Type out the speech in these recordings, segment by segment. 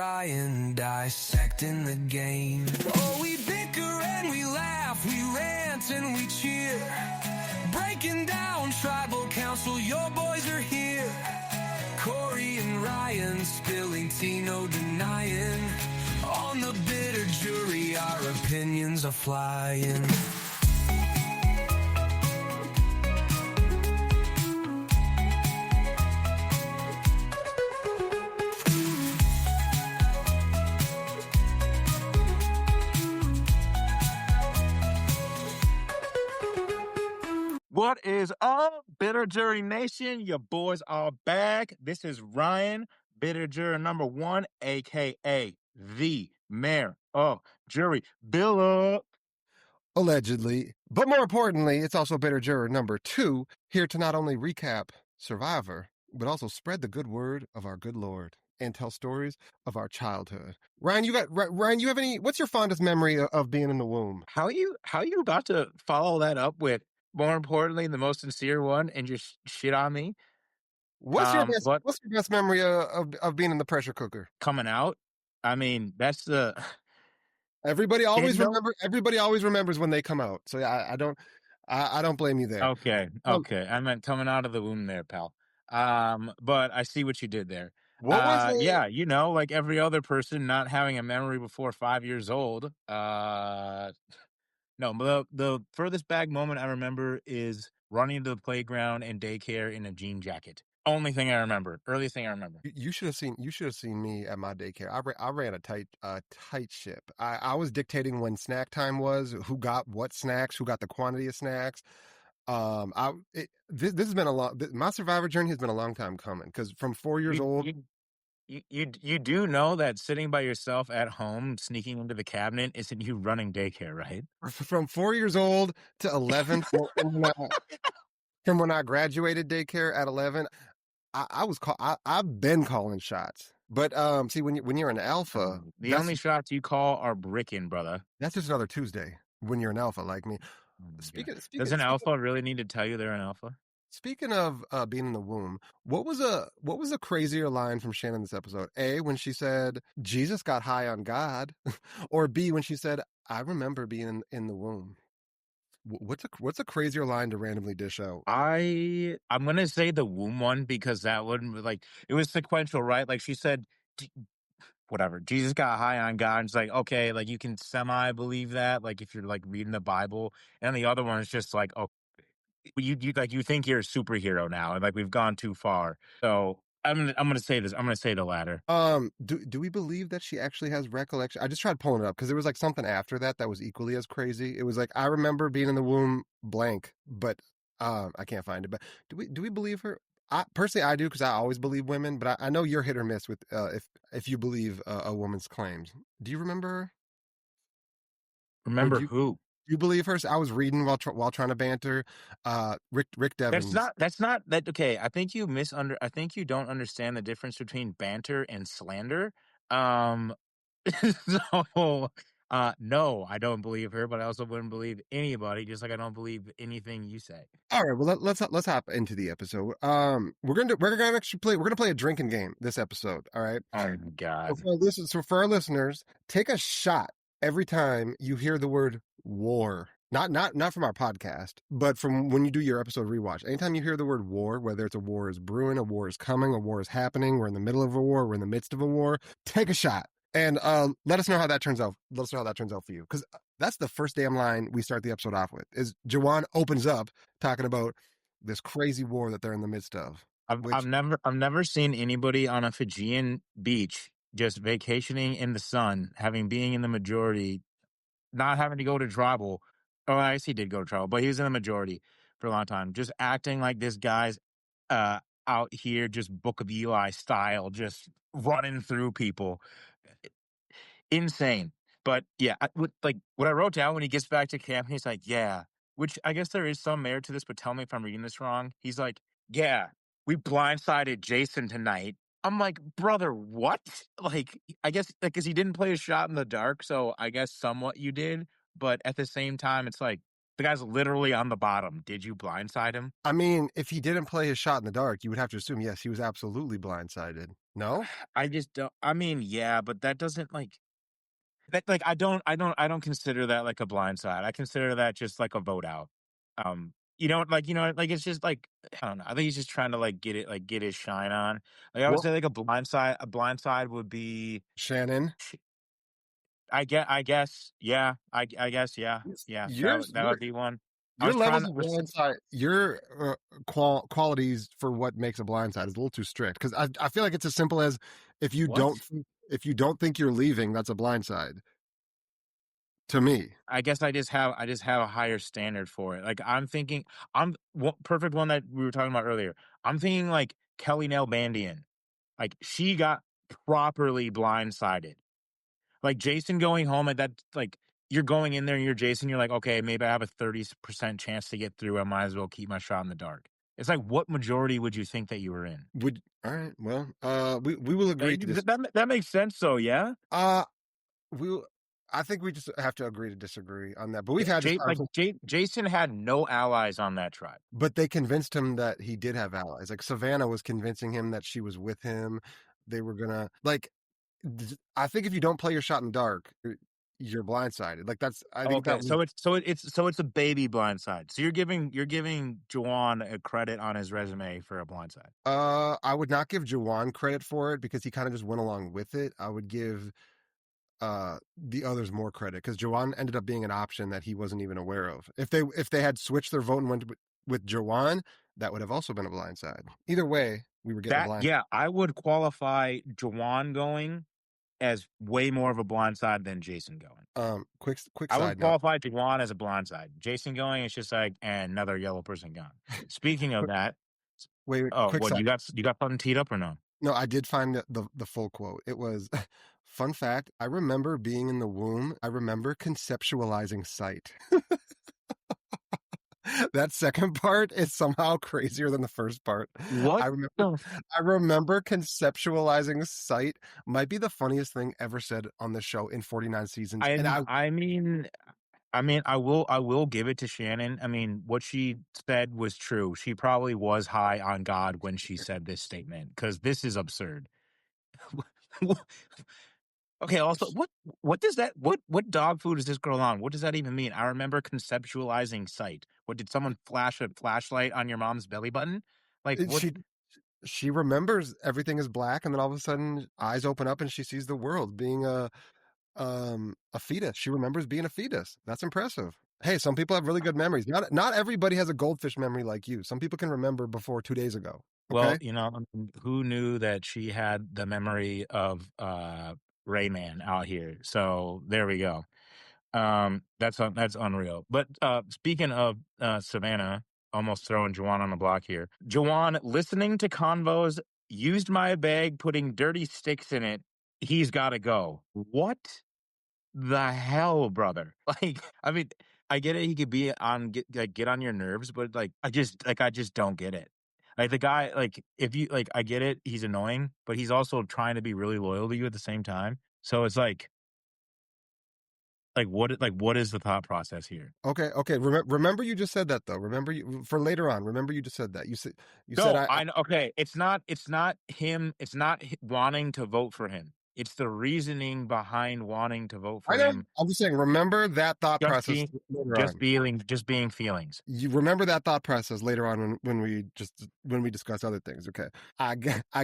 Ryan, dissecting the game. Oh, we bicker and we laugh, we rant and we cheer. Breaking down tribal council, your boys are here. Corey and Ryan, spilling tea, no denying. On the bitter jury, our opinions are flying. What is up, Bitter Jury Nation? Your boys are back. This is Ryan, Bitter Juror number 1, a.k.a. the Mayor of Jury. Bill up. Allegedly. But more importantly, it's also Bitter Juror number 2, here to not only recap Survivor, but also spread the good word of our good Lord and tell stories of our childhood. Ryan, you have any, what's your fondest memory of being in the womb? How are you about to follow that up with, more importantly, the most sincere one and just shit on me? What's your best memory of being in the pressure cooker? Coming out? I mean, that's the... Everybody always remembers when they come out. So yeah, I don't blame you there. Okay. I meant coming out of the womb there, pal. But I see what you did there. What was it? Yeah, you know, like every other person not having a memory before 5 years old. No, the furthest back moment I remember is running into the playground and daycare in a jean jacket. Only thing I remember. Earliest thing I remember. You should have seen me at my daycare. I ran a tight ship. I was dictating when snack time was, who got what snacks, who got the quantity of snacks. This has been my Survivor journey has been a long time coming, because from 4 years old. You do know that sitting by yourself at home, sneaking into the cabinet, isn't you running daycare, right? From 4 years old to 11, from when I graduated daycare at 11, I've been calling shots. But see, when you're an alpha, the only shots you call are bricking, brother. That's just another Tuesday when you're an alpha like me. Does an alpha really need to tell you they're an alpha? Speaking of being in the womb, what was a crazier line from Shannon this episode? A, when she said Jesus got high on God, or B, when she said I remember being in the womb. What's a crazier line to randomly dish out? I'm gonna say the womb one, because that wouldn't, like, it was sequential, right? Like she said, whatever, Jesus got high on God. And it's like, okay, like you can semi believe that, like if you're like reading the Bible, and the other one is just like, oh, you think you're a superhero now, and like we've gone too far. So I'm gonna say this. I'm gonna say the latter. Do we believe that she actually has recollection? I just tried pulling it up because there was like something after that was equally as crazy. It was like, I remember being in the womb blank, but I can't find it. But do we believe her? Personally, I do, because I always believe women. But I know you're hit or miss with if you believe a woman's claims. Do you remember her? Remember who? You believe her? I was reading while trying to banter. Rick Devens. That's not that. Okay, I think you I think you don't understand the difference between banter and slander. So, no, I don't believe her, but I also wouldn't believe anybody, just like I don't believe anything you say. All right, well, let's hop into the episode. We're gonna play a drinking game this episode. All right. Oh my God. So for our listeners, take a shot every time you hear the word war. Not from our podcast, but from when you do your episode rewatch. Anytime you hear the word war, whether it's a war is brewing, a war is coming, a war is happening, we're in the middle of a war, we're in the midst of a war, take a shot. And let us know how that turns out. Let us know how that turns out for you. Because that's the first damn line we start the episode off with, is Jawan opens up talking about this crazy war that they're in the midst of. I've never seen anybody on a Fijian beach just vacationing in the sun, being in the majority, not having to go to tribal. Oh, I guess he did go to tribal, but he was in the majority for a long time, just acting like this guy's out here just Book of Eli style, just running through people. Insane. But yeah, what I wrote down when he gets back to camp, he's like, yeah, which I guess there is some merit to this, but tell me if I'm reading this wrong. He's like, yeah, we blindsided Jason tonight. I'm like, brother, what? Like, I guess, like, because he didn't play a shot in the dark, so I guess somewhat you did. But at the same time, it's like, The guy's literally on the bottom. Did you blindside him? I mean, if he didn't play his shot in the dark, you would have to assume, yes, he was absolutely blindsided. No? I just don't. I mean, yeah, but that doesn't like that. Like, I don't consider that like a blindside. I consider that just like a vote out. Like it's just like I don't know. I think he's just trying to like get his shine on. Like I would Well, say, like a blindside would be. Shannon, I guess, yeah. I guess, yeah, yeah. That yours, that would be one. I your was trying levels to. of blindside, your qualities for what makes a blindside is a little too strict. Because I feel like it's as simple as if you What? don't think you're leaving, that's a blindside to me. I guess I just have a higher standard for it. Like I'm thinking, perfect one that we were talking about earlier. I'm thinking like Kelly Nell Bandian. Like she got properly blindsided. Like Jason going home at that, like you're going in there and you're Jason, you're like, okay, maybe I have a 30% chance to get through. I might as well keep my shot in the dark. It's like, what majority would you think that you were in? Would all right? Well, we will agree to this. That makes sense. So yeah, Uh, we I think we just have to agree to disagree on that. But we've had this conversation. Jason had no allies on that tribe. But they convinced him that he did have allies. Like Savannah was convincing him that she was with him. They were gonna like. I think if you don't play your shot in the dark, you're blindsided. Like that's. I think Okay, that was. so it's a baby blindside. So you're giving Juwan a credit on his resume for a blindside. I would not give Jawan credit for it because he kind of just went along with it. I would give the others more credit because Jawan ended up being an option that he wasn't even aware of. If they had switched their vote and went with Jawan, that would have also been a blindside. Either way, we were getting a That blind. Yeah, I would qualify Juwan going as way more of a blindside than Jason going. Quick I would side note. qualify Juwan as a blindside. Jason going, it's just like and another yellow person gone. Speaking of Quick, that, wait, oh, quick what side. you got something teed up or no? No, I did find the full quote. It was fun fact. I remember being in the womb. I remember conceptualizing sight. That second part is somehow crazier than the first part. What I remember the I remember conceptualizing sight might be the funniest thing ever said on the show in 49 seasons. And I mean, I will give it to Shannon. I mean, what she said was true. She probably was high on God when she said this statement because this is absurd. Okay, also, what does that what dog food is this girl on? What does that even mean? I remember conceptualizing sight. What did someone flash a flashlight on your mom's belly button? Like what? she remembers everything is black and then all of a sudden eyes open up and she sees the world being a fetus. She remembers being a fetus. That's impressive. Hey, some people have really good memories. Not everybody has a goldfish memory like you. Some people can remember before 2 days ago. Well, Okay. who knew that she had the memory of Rayman out here? So there we go. That's unreal. But speaking of Savannah, almost throwing Jawan on the block here. Jawan listening to convos, used my bag, putting dirty sticks in it. He's got to go. What the hell, brother? Like, I mean, I get it. He could be get on your nerves, but I just don't get it. Like the guy, like if you like, I get it. He's annoying, but he's also trying to be really loyal to you at the same time. So it's what is the thought process here? Okay. Remember you just said that though. Remember you for later on. Remember you just said that. You said No, I know. Okay, it's not him. It's not wanting to vote for him. It's the reasoning behind wanting to vote I for know. him. I'm just saying. Remember that thought Just process being, later on. just being feelings. You remember that thought process later on when we discuss other things. Okay. I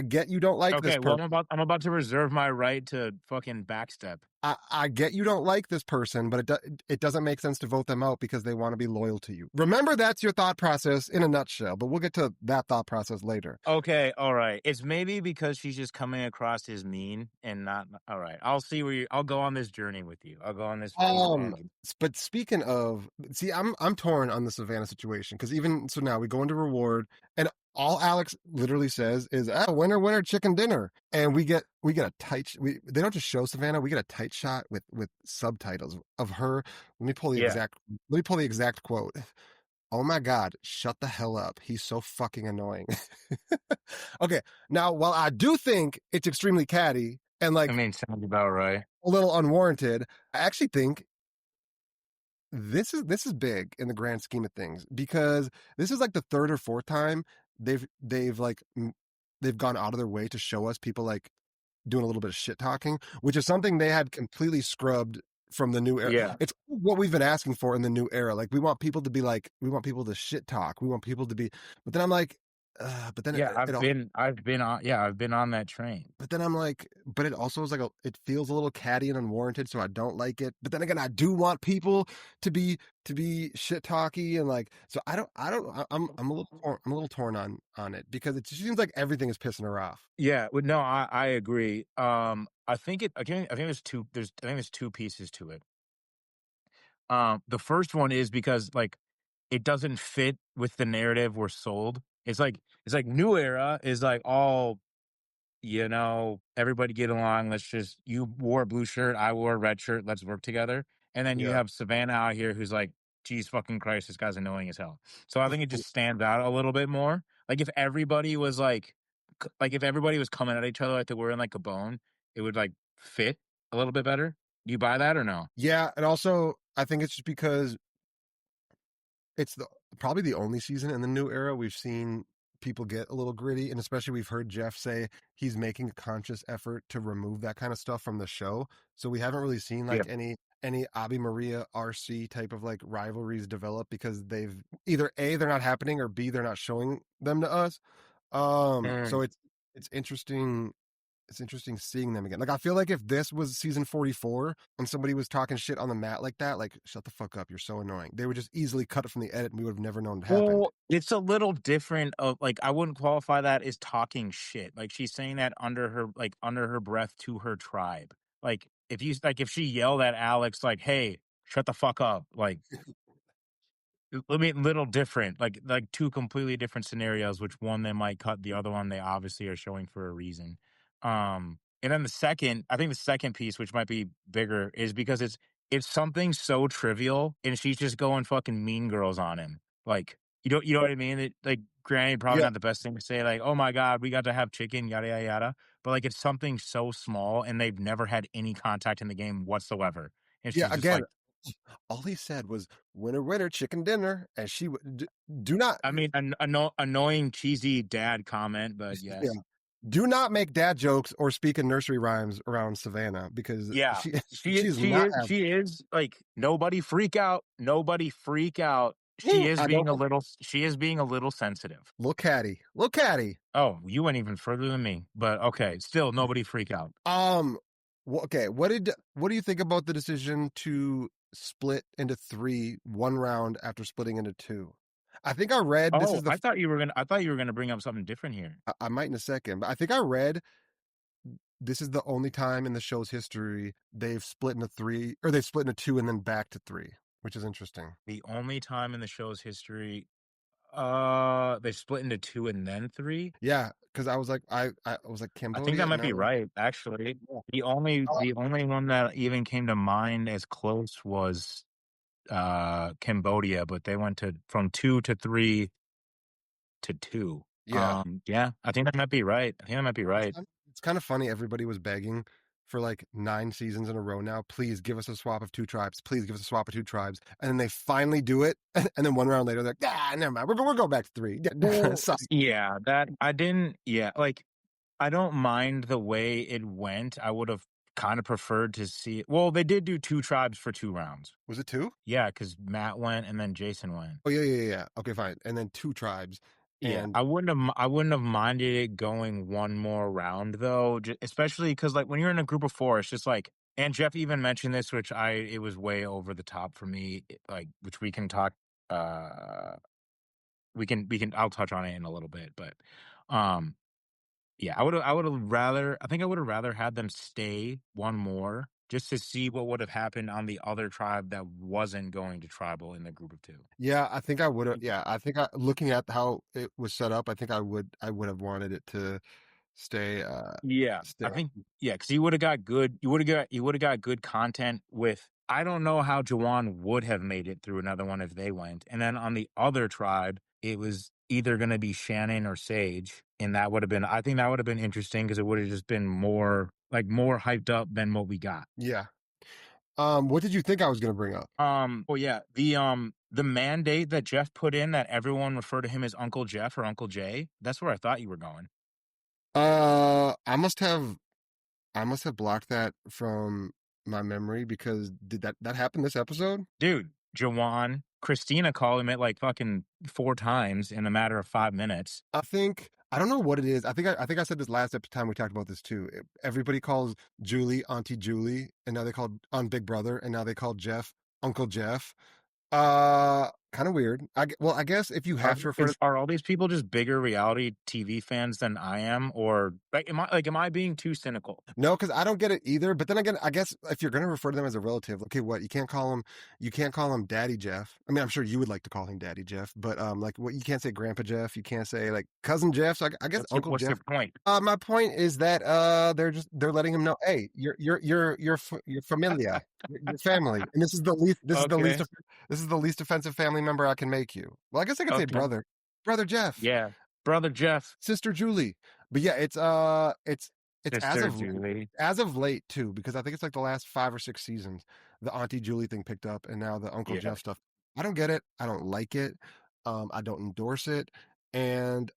get you don't like this Okay, well, person. I'm about to reserve my right to fucking backstep. I get you don't like this person, but it doesn't make sense to vote them out because they want to be loyal to you. Remember that's your thought process in a nutshell, but we'll get to that thought process later. Okay, all right. It's maybe because she's just coming across as mean and not. All right, I'll go on this journey with you. I'll go on this tangent. But speaking of, see, I'm torn on the Savannah situation because even so now we go into reward and all Alex literally says is winner winner chicken dinner, and we get a tight. They don't just show Savannah, we get a tight shot with subtitles of her. Yeah, Let me pull the exact quote. Oh my God, shut the hell up. He's so fucking annoying. Okay, now while I do think it's extremely catty and I like mean, sounds about right. a little unwarranted, I actually think this is big in the grand scheme of things because this is like the third or fourth time they've like they've gone out of their way to show us people like doing a little bit of shit talking, which is something they had completely scrubbed from the new era. Yeah. It's what we've been asking for in the new era. Like we want people to be like, we want people to shit talk. We want people to be, but then I'm like, but then Yeah, it all, I've been on that train. but then I'm like, but it also is like it feels a little catty and unwarranted, so I don't like it. But then again, I do want people to be shit talky and like, so I'm a little I'm a little torn on it because it just seems like everything is pissing her off. Yeah, well, no, I agree. I think there's two pieces to it. The first one is because like it doesn't fit with the narrative we're sold. It's like New Era is like all, everybody get along. You wore a blue shirt, I wore a red shirt. Let's work together. And then you Yeah. have Savannah out here who's like, geez, fucking Christ, this guy's annoying as hell. So I think it just stands out a little bit more. Like if everybody was if everybody was coming at each other like they were in like a bone, it would like fit a little bit better. Do you buy that or no? Yeah, and also I think it's just because it's the probably the only season in the new era we've seen people get a little gritty, and especially we've heard Jeff say he's making a conscious effort to remove that kind of stuff from the show. So we haven't really seen Yeah. like any Abby Maria RC type of like rivalries develop because they've either A, they're not happening, or B, they're not showing them to us. So Mm. it's interesting, it's interesting seeing them again. Like I feel like if this was season 44 and somebody was talking shit on the mat like that, like shut the fuck up, you're so annoying. They would just easily cut it from the edit and we would have never known it happened. Well, it's a little different of like I wouldn't qualify that as talking shit. Like she's saying that under her breath to her tribe. If she yelled at Alex like, "Hey, shut the fuck up." Like I mean, little different, like two completely different scenarios. Which one they might cut, the other one they obviously are showing for a reason. And then I think the second piece, which might be bigger, is because it's something so trivial, and she's just going fucking mean girls on him. Like you know what I mean? Like, granted, probably Yeah, not the best thing to say. Like, oh my god, we got to have chicken, yada yada yada. But like, it's something so small, and they've never had any contact in the game whatsoever, and yeah. she's just Again, like, all he said was "winner, winner, chicken dinner," and she would do not, I mean, annoying, cheesy dad comment, but yeah, yes. do not make dad jokes or speak in nursery rheims around Savannah because Yeah. she she's not having. She is like, nobody freak out. Nobody freak out. I don't She is being a little sensitive. look catty. Oh, you went even further than me. But okay, still nobody freak out. Um, okay. What do you think about the decision to split into three one round after splitting into two? I think I read this Oh, is the I thought you were gonna bring up something different here. I might in a second, but I think I read this is the only time in the show's history they've split into three or they've split into two and then back to three, which is interesting. The only time in the show's history, they split into two and then three. Yeah, because I was like I was like I think that Cambodia, might and I be was right, actually. yeah. The only one that even came to mind as close was Cambodia, but they went to from 2 to 3 to 2. Yeah. Yeah, I think that might be right. I think that might be right. It's kind of funny. Everybody was begging for like 9 seasons in a row now. Please give us a swap of two tribes. Please give us a swap of two tribes. And then they finally do it. And then one round later, they're like, ah, never mind. We're going back to three. Well, Sorry. yeah, that I didn't yeah, like, I don't mind the way it went. I would have kind of preferred to see well, they did do 2 tribes for 2 rounds. Was it two? Yeah, because Matt went and then Jason went. Oh, yeah. Okay, fine. And then two tribes. Yeah, And I wouldn't have minded it going one more round though, especially because like when you're in a group of 4, it's just like, and Jeff even mentioned this, which it was way over the top for me, like, which we can talk, uh, I'll touch on it in a little bit, but, um, yeah, I think I would have rather had them stay one more just to see what would have happened on the other tribe that wasn't going to tribal in the group of 2. yeah, I think I would have. Yeah, I think looking at how it was set up, I think I would have wanted it to stay. Yeah, I Stay. think yeah, because you would have got good content with. I don't know how Jawan would have made it through another one if they went. And then on the other tribe, it was either going to be Shannon or Sage, and that would have been. I think that would have been interesting because it would have just been more hyped up than what we got. Yeah. What did you think I was gonna bring up? Well, yeah, the mandate that Jeff put in that everyone refer to him as Uncle Jeff or Uncle Jay. That's where I thought you were going, I must have blocked that from my memory because did that happen this episode? dude. Jawan, Christina called him it like fucking 4 times in a matter of 5 minutes. I don't know what it is. I think I said this last time we talked about this too. Everybody calls Julie Auntie Julie, and now they call on Big Brother, and now they call Jeff Uncle Jeff. Kind of weird. Well, I guess if you Are, have to refer to are all these people just bigger reality TV fans than I am, or am I being too cynical? no, because I don't get it either. But then again, I guess if you're gonna refer to them as a relative, okay, what you can't call him Daddy Jeff. I mean, I'm sure you would like to call him Daddy Jeff, but like what you can't say Grandpa Jeff, you can't say like Cousin Jeff. So I guess Uncle What's Jeff. your point? My point is that they're letting him know, hey, you're familia, your family, and Okay, this is the least offensive family member I can make you. Well, I guess I could say okay, brother Jeff, yeah, brother Jeff, sister Julie, but yeah, it's sister Julie. as of late too, because I think it's like the last 5 or 6 seasons the Auntie Julie thing picked up, and now the Uncle Yeah, Jeff stuff. I don't get it. I don't like it. I don't endorse it, and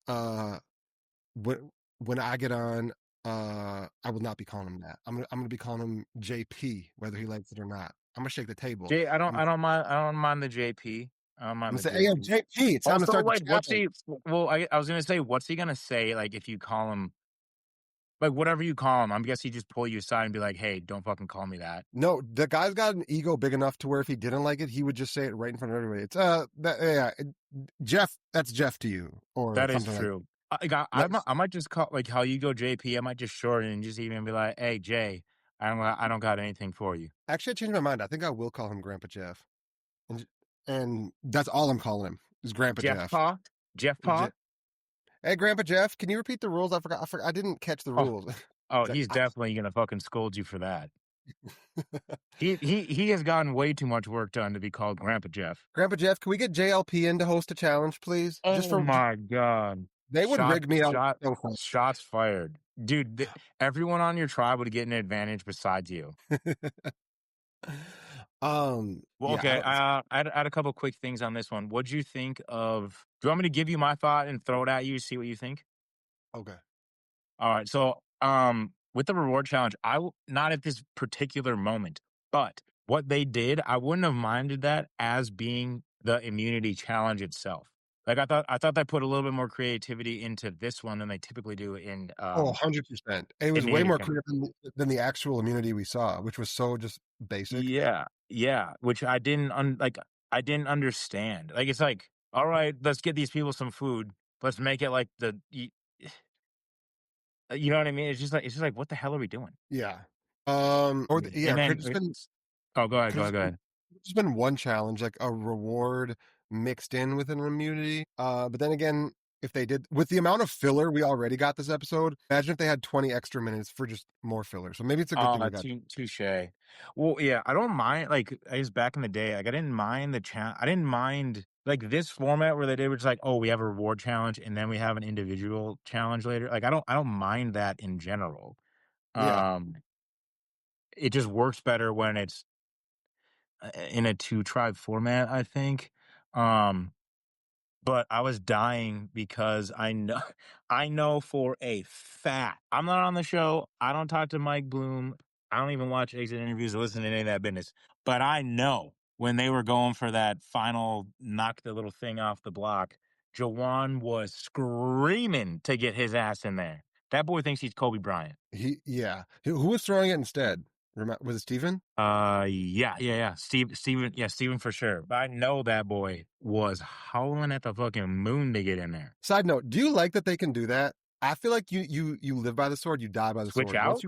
when I get on, I will not be calling him that. I'm gonna be calling him JP, whether he likes it or not. I'm gonna shake the table. J. I'm, I don't mind the JP. I don't I'm mind gonna the say, hey, yo, JP. JP, it's time to Also, start the like, what's challenge. he? Well, I was gonna say, what's he gonna say? Like, if you call him, like, whatever you call him, I'm guess he just pull you aside and be like, "Hey, don't fucking call me that." No, the guy's got an ego big enough to where if he didn't like it, he would just say it right in front of everybody. It's Jeff, that's Jeff to you, or That is something like true. that. I might just call like how you go JP. I might just shorten and just even be like, "Hey, Jay, I don't got anything for you." Actually, I changed my mind. I think I will call him Grandpa Jeff, and that's all I'm calling him is Grandpa Jeff Jeff. Paw, Jeff Paw. Hey, Grandpa Jeff, can you repeat the rules? I didn't catch the Oh, rules. oh, It's like, he's definitely gonna fucking scold you for that. He has gotten way too much work done to be called Grandpa Jeff. Grandpa Jeff, can we get JLP in to host a challenge, please? Oh my god! They would rig me out so fast. Shots fired, dude. Everyone on your tribe would get an advantage besides you. Well, Yeah, okay. I had a couple quick things on this one. What'd you think of? Do you want me to give you my thought and throw it at you, see what you think? okay. All right. So, with the reward challenge, not at this particular moment, but what they did, I wouldn't have minded that as being the immunity challenge itself. Like I thought they put a little bit more creativity into this one than they typically do Oh, 100%. It was way immunity more challenge. clear than the actual immunity we saw, which was so just basic. Yeah, yeah. Which I didn't I didn't understand. Like it's like, all right, let's get these people some food. Let's make it like you know what I mean? It's just like what the hell are we doing? Yeah. And then oh, could have go ahead. just been one challenge, like a reward mixed in with an immunity. But then again, if they did with the amount of filler we already got this episode, imagine if they had 20 extra minutes for just more filler. So maybe it's a good thing we got. Touche. Well, yeah, I don't mind. Like, I was back in the day. Like, I didn't mind I didn't mind like this format where they did, which like, oh, we have a reward challenge and then we have an individual challenge later. Like, I don't mind that in general. Yeah. Um, it just works better when it's in a two tribe format. I think. Um, But I was dying because I know for a fact I'm not on the show. I don't talk to Mike Bloom. I don't even watch exit interviews or listen to any of that business. But I know when they were going for that final knock the little thing off the block, Jawan was screaming to get his ass in there. That boy thinks he's Kobe Bryant. Who was throwing it instead? Was it Steven? Yeah. Steven for sure. But I know that boy was howling at the fucking moon to get in there. Side note, do you like that they can do that? I feel like you live by the sword, you die by the Switch sword. out?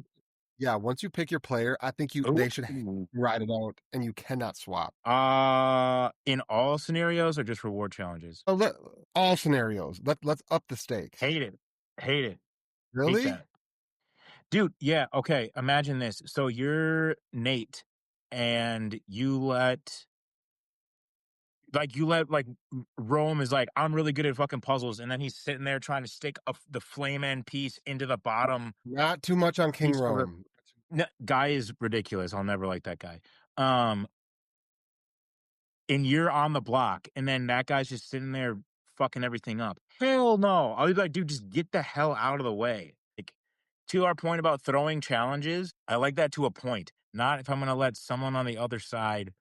Once you pick your player, I think they should Ooh. ride it out and you cannot swap. In all scenarios or just reward challenges? So all scenarios. Let's up the stakes. Hate it. Hate it. Hate Really? that. Dude, yeah, okay. Imagine this. So you're Nate and you let Rome is like, I'm really good at fucking puzzles, and then he's sitting there trying to stick the flame end piece into the bottom Not too much on King piece of the Rome. no, guy is ridiculous. I'll never like that guy. Um, and you're on the block, and then that guy's just sitting there fucking everything up. Hell no. I'll be like, dude, just get the hell out of the way. Like, to our point about throwing challenges, I like that to a point. Not if I'm gonna let someone on the other side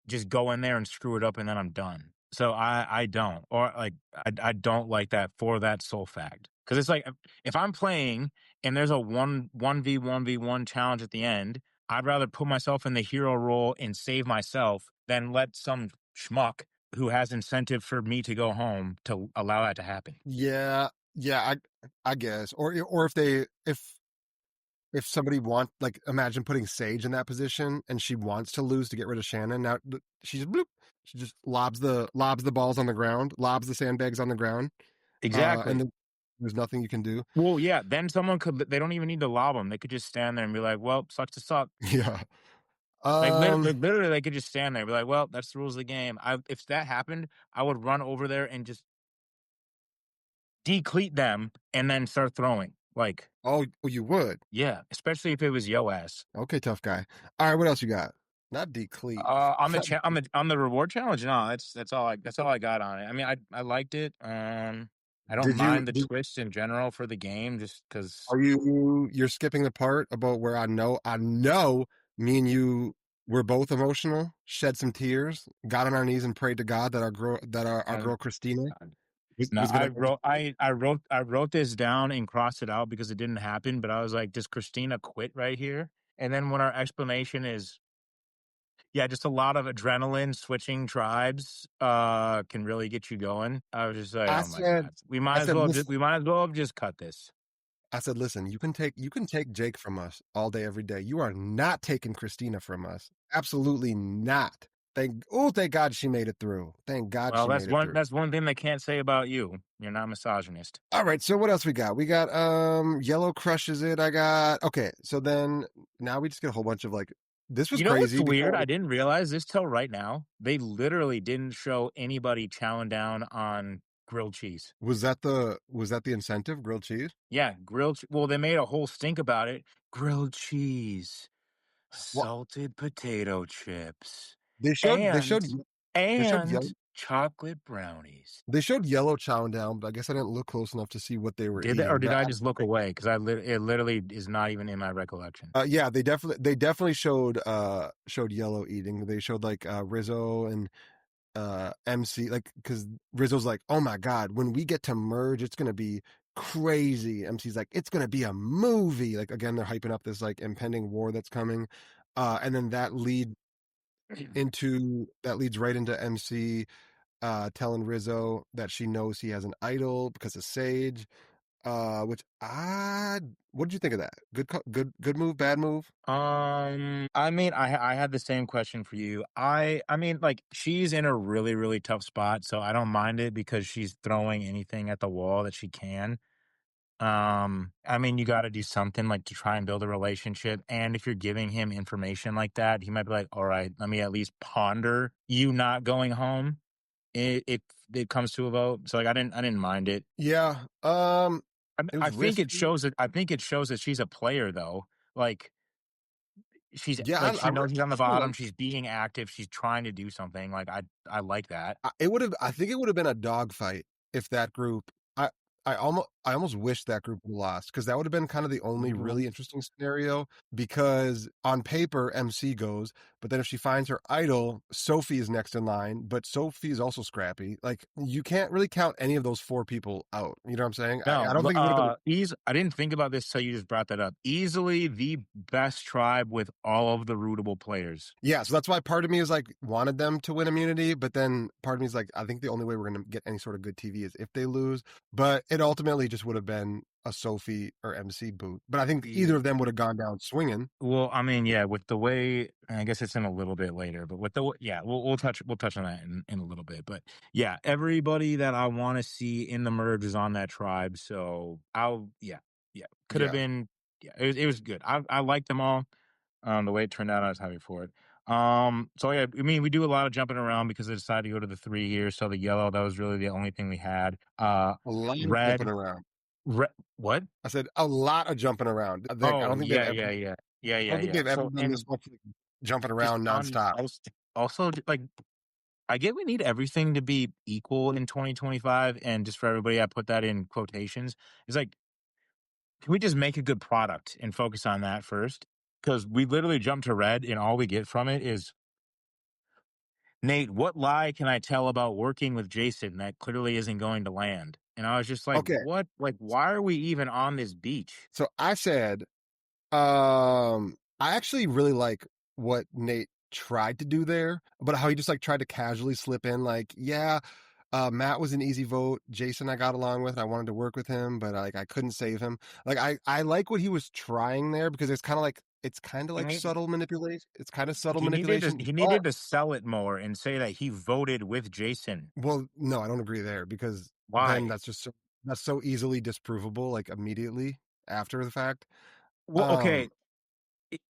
just go in there and screw it up and then I'm done. So I don't, or like I don't like that for that sole fact. Because it's like if I'm playing and there's a one v one challenge at the end, I'd rather put myself in the hero role and save myself than let some schmuck who has incentive for me to go home to allow that to happen. Yeah, yeah, I guess. Or if somebody want, like, imagine putting Sage in that position and she wants to lose to get rid of Shannon. Now she just bloop, she just lobs the balls on the ground, lobs the sandbags on the ground, and Exactly. then there's nothing you can do. Well, yeah. Then someone could. They don't even need to lob them. They could just stand there and be like, "Well, sucks to suck." Yeah. Like, Um. literally, they could just stand there, and be like, "Well, that's the rules of the game." If that happened, I would run over there and just decleat them, and then start throwing. Like, Oh, you would. yeah, especially if it was yo ass. Okay, tough guy. All right, what else you got? Not decleat. On the reward challenge, no, that's all I got on it. I mean, I liked it. I don't Did you? mind the twist in general for the game, just because. Are you're skipping the part about where I know me and you were both emotional, shed some tears, got on our knees and prayed to God that our girl Kristina No, was gonna make I wrote this down and crossed it out because it didn't happen, but I was like, "Does Christina quit right here?" And then when our explanation is, yeah, just a lot of adrenaline switching tribes, can really get you going. I was just like, I "Oh my said god. I said We listen might as well have just cut this." I said listen, you can take Jake from us all day every day. You are not taking Kristina from us. Absolutely not. Thank God she made it through. Thank God Well, she made it through. that's one thing they can't say about you. You're not misogynist. All right, so what else we got? We got Yellow crushes it. I got okay, so then now we just get a whole bunch of like this was You know what's crazy weird? because I didn't realize this till right now. They literally didn't show anybody chowing down on grilled cheese. was that the incentive, grilled cheese? Yeah, well, they made a whole stink about it. Grilled cheese, Well, salted potato chips, they showed they and showed they showed yellow chocolate brownies. they showed yellow chowing down, but I guess I didn't look close enough to see what they were Did they, or eating. did But I just look away? Because it literally is not even in my recollection. yeah, they definitely showed yellow eating. They showed like Rizzo and MC, like, because Rizzo's like, oh my god, when we get to merge, it's gonna be crazy. MC's like, it's gonna be a movie. Like again, they're hyping up this like impending war that's coming, and then that leads right into MC telling Rizzo that she knows he has an idol because of Sage. Which what did you think of that? Good move, bad move? I mean, I had the same question for you. I mean, like, she's in a really, really tough spot, so I don't mind it because she's throwing anything at the wall that she can. I mean, you got to do something like to try and build a relationship. And if you're giving him information like that, he might be like, "All right, let me at least ponder you not going home if it comes to a vote." So like, I didn't mind it. Yeah. It I was think it risky. shows that she's a player though. Like, Yeah, she knows she's on the I like bottom. She's being active. She's trying to do something. Like, I like that. I think it would have been a dogfight if that group. I I almost wish that group lost because that would have been kind of the only really interesting scenario. Because on paper, MC goes, but then if she finds her idol, Sophie is next in line. But Sophie is also scrappy. Like you can't really count any of those four people out. You know what I'm saying? I No, don't think it would have been. I didn't think about this till you just brought that up. Easily the best tribe with all of the rootable players. Yeah, so that's why part of me is like wanted them to win immunity, but then part of me is like, I think the only way we're going to get any sort of good TV is if they lose. But it ultimately just would have been a Sophie or MC boot. But I think either of them would have gone down swinging. Well, I mean, yeah, with the way, I guess it's in a little bit later, but yeah, we'll touch on that in a little bit. But yeah, everybody that I want to see in the merge is on that tribe. So yeah, could have Yeah. been, yeah, it was good. I liked them all. The way it turned out, I was happy for it. So yeah, I mean, we do a lot of jumping around because I decided to go to the 3 here. So the yellow, that was really the only thing we had. A lot of jumping Red, around. what? I said a lot of jumping around. I Oh don't think they've yeah, ever. yeah, yeah, yeah, I yeah, don't think yeah. they've ever So done this and much. jumping just around on nonstop. also like I get we need everything to be equal in 2025, and just for everybody, I put that in quotations. It's like, can we just make a good product and focus on that first? Because we literally jump to red, and all we get from it is, Nate, what lie can I tell about working with Jason that clearly isn't going to land? And I was just like, Okay, what? Like, why are we even on this beach? so I said, I actually really like what Nate tried to do there, but how he just like tried to casually slip in, like, yeah, Matt was an easy vote. Jason, I got along with, and I wanted to work with him, but like I couldn't save him. Like I like what he was trying there because it's kind of He like need- subtle manipulation. It's kind of subtle he needed to manipulation, he but needed to sell it more and say that he voted with Jason. well, no, I don't agree there because then Why? that's so easily disprovable, like immediately after the fact. Well, Um, okay,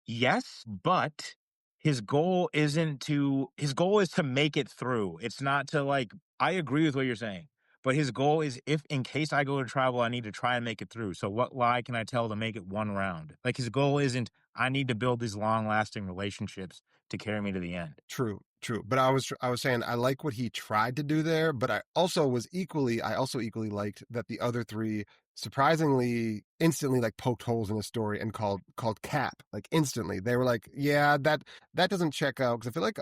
yes, but his goal is to make it through. It's not to like, I agree with what you're saying, but his goal is, if in case I go to travel, I need to try and make it through. So what lie can I tell to make it one round? Like, his goal isn't, I need to build these long lasting relationships to carry me to the end. True, true. But I was saying I like what he tried to do there, but I also equally liked that the other three surprisingly instantly like poked holes in his story and called cap like instantly. They were like, yeah, that doesn't check out, because I feel like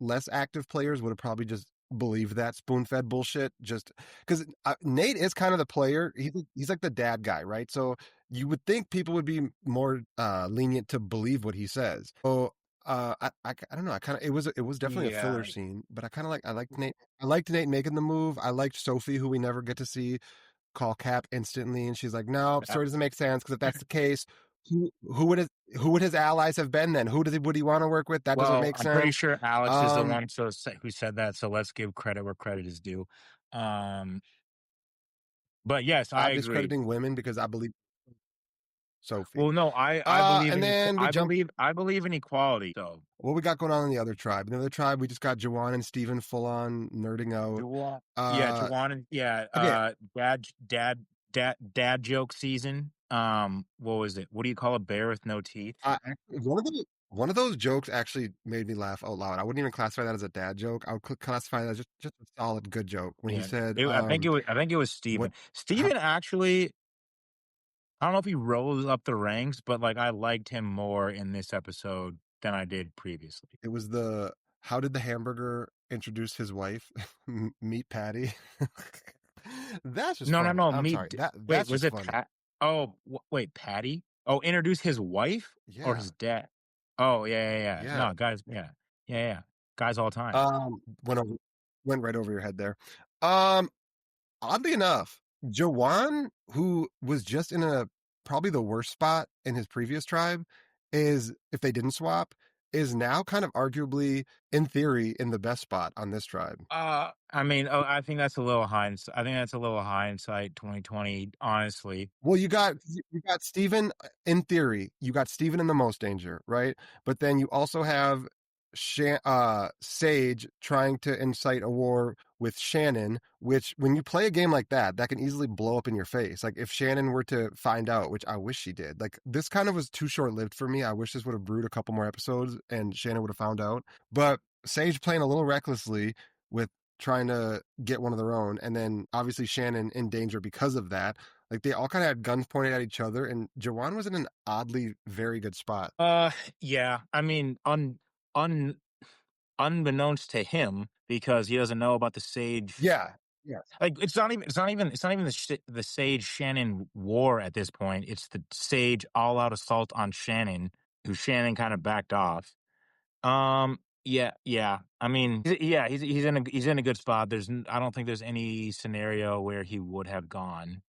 less active players would have probably just believed that spoon-fed bullshit, just because Nate is kind of the player. He's like the dad guy, right? So you would think people would be more lenient to believe what he says. So I don't know. I kind of it was definitely a Yeah. filler scene, but I liked Nate making the move. I liked Sophie, who we never get to see, call Cap instantly, and she's like, "No, Uh, story doesn't make sense, because if that's the case, who would his allies have been then? Would he want to work with? That doesn't Well, make I'm pretty sense." sure Alex is the Um, one who said that. So let's give credit where credit is due. Um, but yes, I I'm agree. discrediting women because I believe Sophie. Well, no, I believe And in then we jump. I believe in equality. So What we got going on in the other tribe? In the other tribe, we just got Jawan and Steven full on nerding out. Uh, Juwan, yeah, okay, dad joke season. What was it? What do you call a bear with no teeth? one of those jokes actually made me laugh out loud. I wouldn't even classify that as a dad joke. I would classify that as just a solid good joke when he Yeah, said, I think it was "What?" Steven. How, Steven actually, I don't know if he rose up the ranks, but like, I liked him more in this episode than I did previously. it was how did the hamburger introduce his wife? Meet Patty. That's just No, no, funny. no. I'm sorry. Wait, That's was just it funny. Pat? Oh, wait, Patty? Oh, introduce his wife or Yeah, his dad? Oh, yeah, yeah, yeah. yeah. No, guys, yeah, yeah, yeah. Guys all the time. Went over, went right over your head there. Um, Oddly enough, Jawan, who was just in a probably the worst spot in his previous tribe, is, if they didn't swap, is now kind of arguably, in theory, in the best spot on this tribe. I mean, oh, I think that's a little hindsight. I think that's a little hindsight, 2020. Honestly, Well, you got Steven, in theory, you got Steven in the most danger, right? But then you also have Sage trying to incite a war with Shannon, which, when you play a game like that can easily blow up in your face. Like, if Shannon were to find out, which I wish she did. Like, this kind of was too short-lived for me. I wish this would have brewed a couple more episodes and Shannon would have found out. But Sage playing a little recklessly with trying to get one of their own, and then obviously Shannon in danger because of that. Like, they all kind of had guns pointed at each other, and Jawan was in an oddly very good spot. uh, yeah. I mean, un unbeknownst to him, because he doesn't know about the sage. Yeah, yeah, Like, it's not even the sage Shannon war at this point. It's the sage all out assault on Shannon, who Shannon kind of backed off. Yeah, yeah. I mean, yeah, he's in a good spot. I don't think there's any scenario where he would have gone.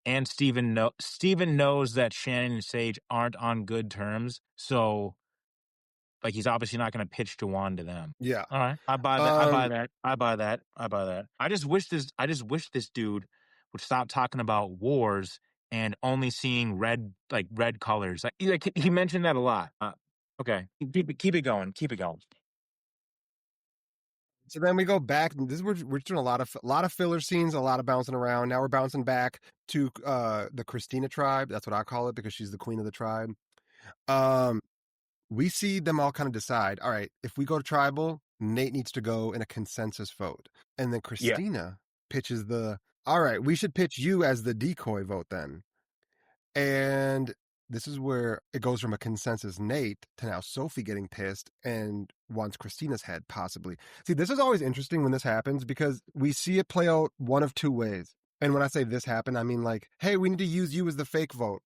And Steven knows that Shannon and Sage aren't on good terms, so like, he's obviously not going to pitch Jawan to them. yeah. All right, I buy that. I buy Um, that. I buy that. I buy that. I just wish this dude would stop talking about wars and only seeing red colors. Like he mentioned that a lot. Okay, keep it going. Keep it going. so then we go back. We're doing a lot of filler scenes, a lot of bouncing around. Now we're bouncing back to the Kristina tribe. That's what I call it, because she's the queen of the tribe. Um, we see them all kind of decide, all right, if we go to tribal, Nate needs to go in a consensus vote. And then Yeah. Kristina pitches all right, we should pitch you as the decoy vote then. And this is where it goes from a consensus Nate to now Sophie getting pissed and wants Kristina's head, possibly. See, this is always interesting when this happens because we see it play out one of two ways. And when I say this happened, I mean like, hey, we need to use you as the fake vote.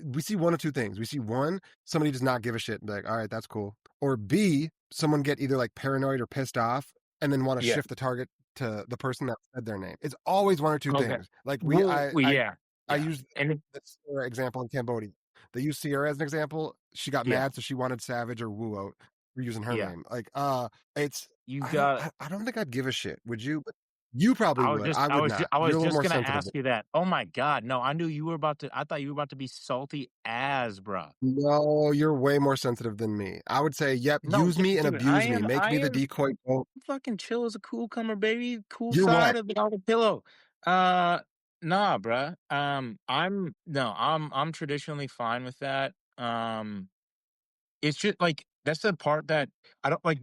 We see one of two things. We see one, somebody does not give a shit and be like, all right, that's cool. Or B, someone get either like paranoid or pissed off and then want to Yeah. shift the target to the person that said their name. It's always one or two Okay. things. Like Well, yeah. I Yeah. used And the Sierra example in Cambodia. They used Sierra as an example. She got yeah. mad, so she wanted Savage or Wu out for using her Yeah. name. Like, it's You got. I don't think I'd give a shit. Would you? But you probably would. I I would was not. I You're was a little just more gonna sensitive. ask you that. Oh my God. No, I knew you were about to. I thought you were about to be salty as, bruh. No, you're way more sensitive than me. I would say, yep, No, use me and dude, abuse me. Make me the decoy vote. fucking chill as a cucumber, baby. Cool You're side what? of the pillow. Nah, bruh. I'm traditionally fine with that. It's just like that's the part that I don't like.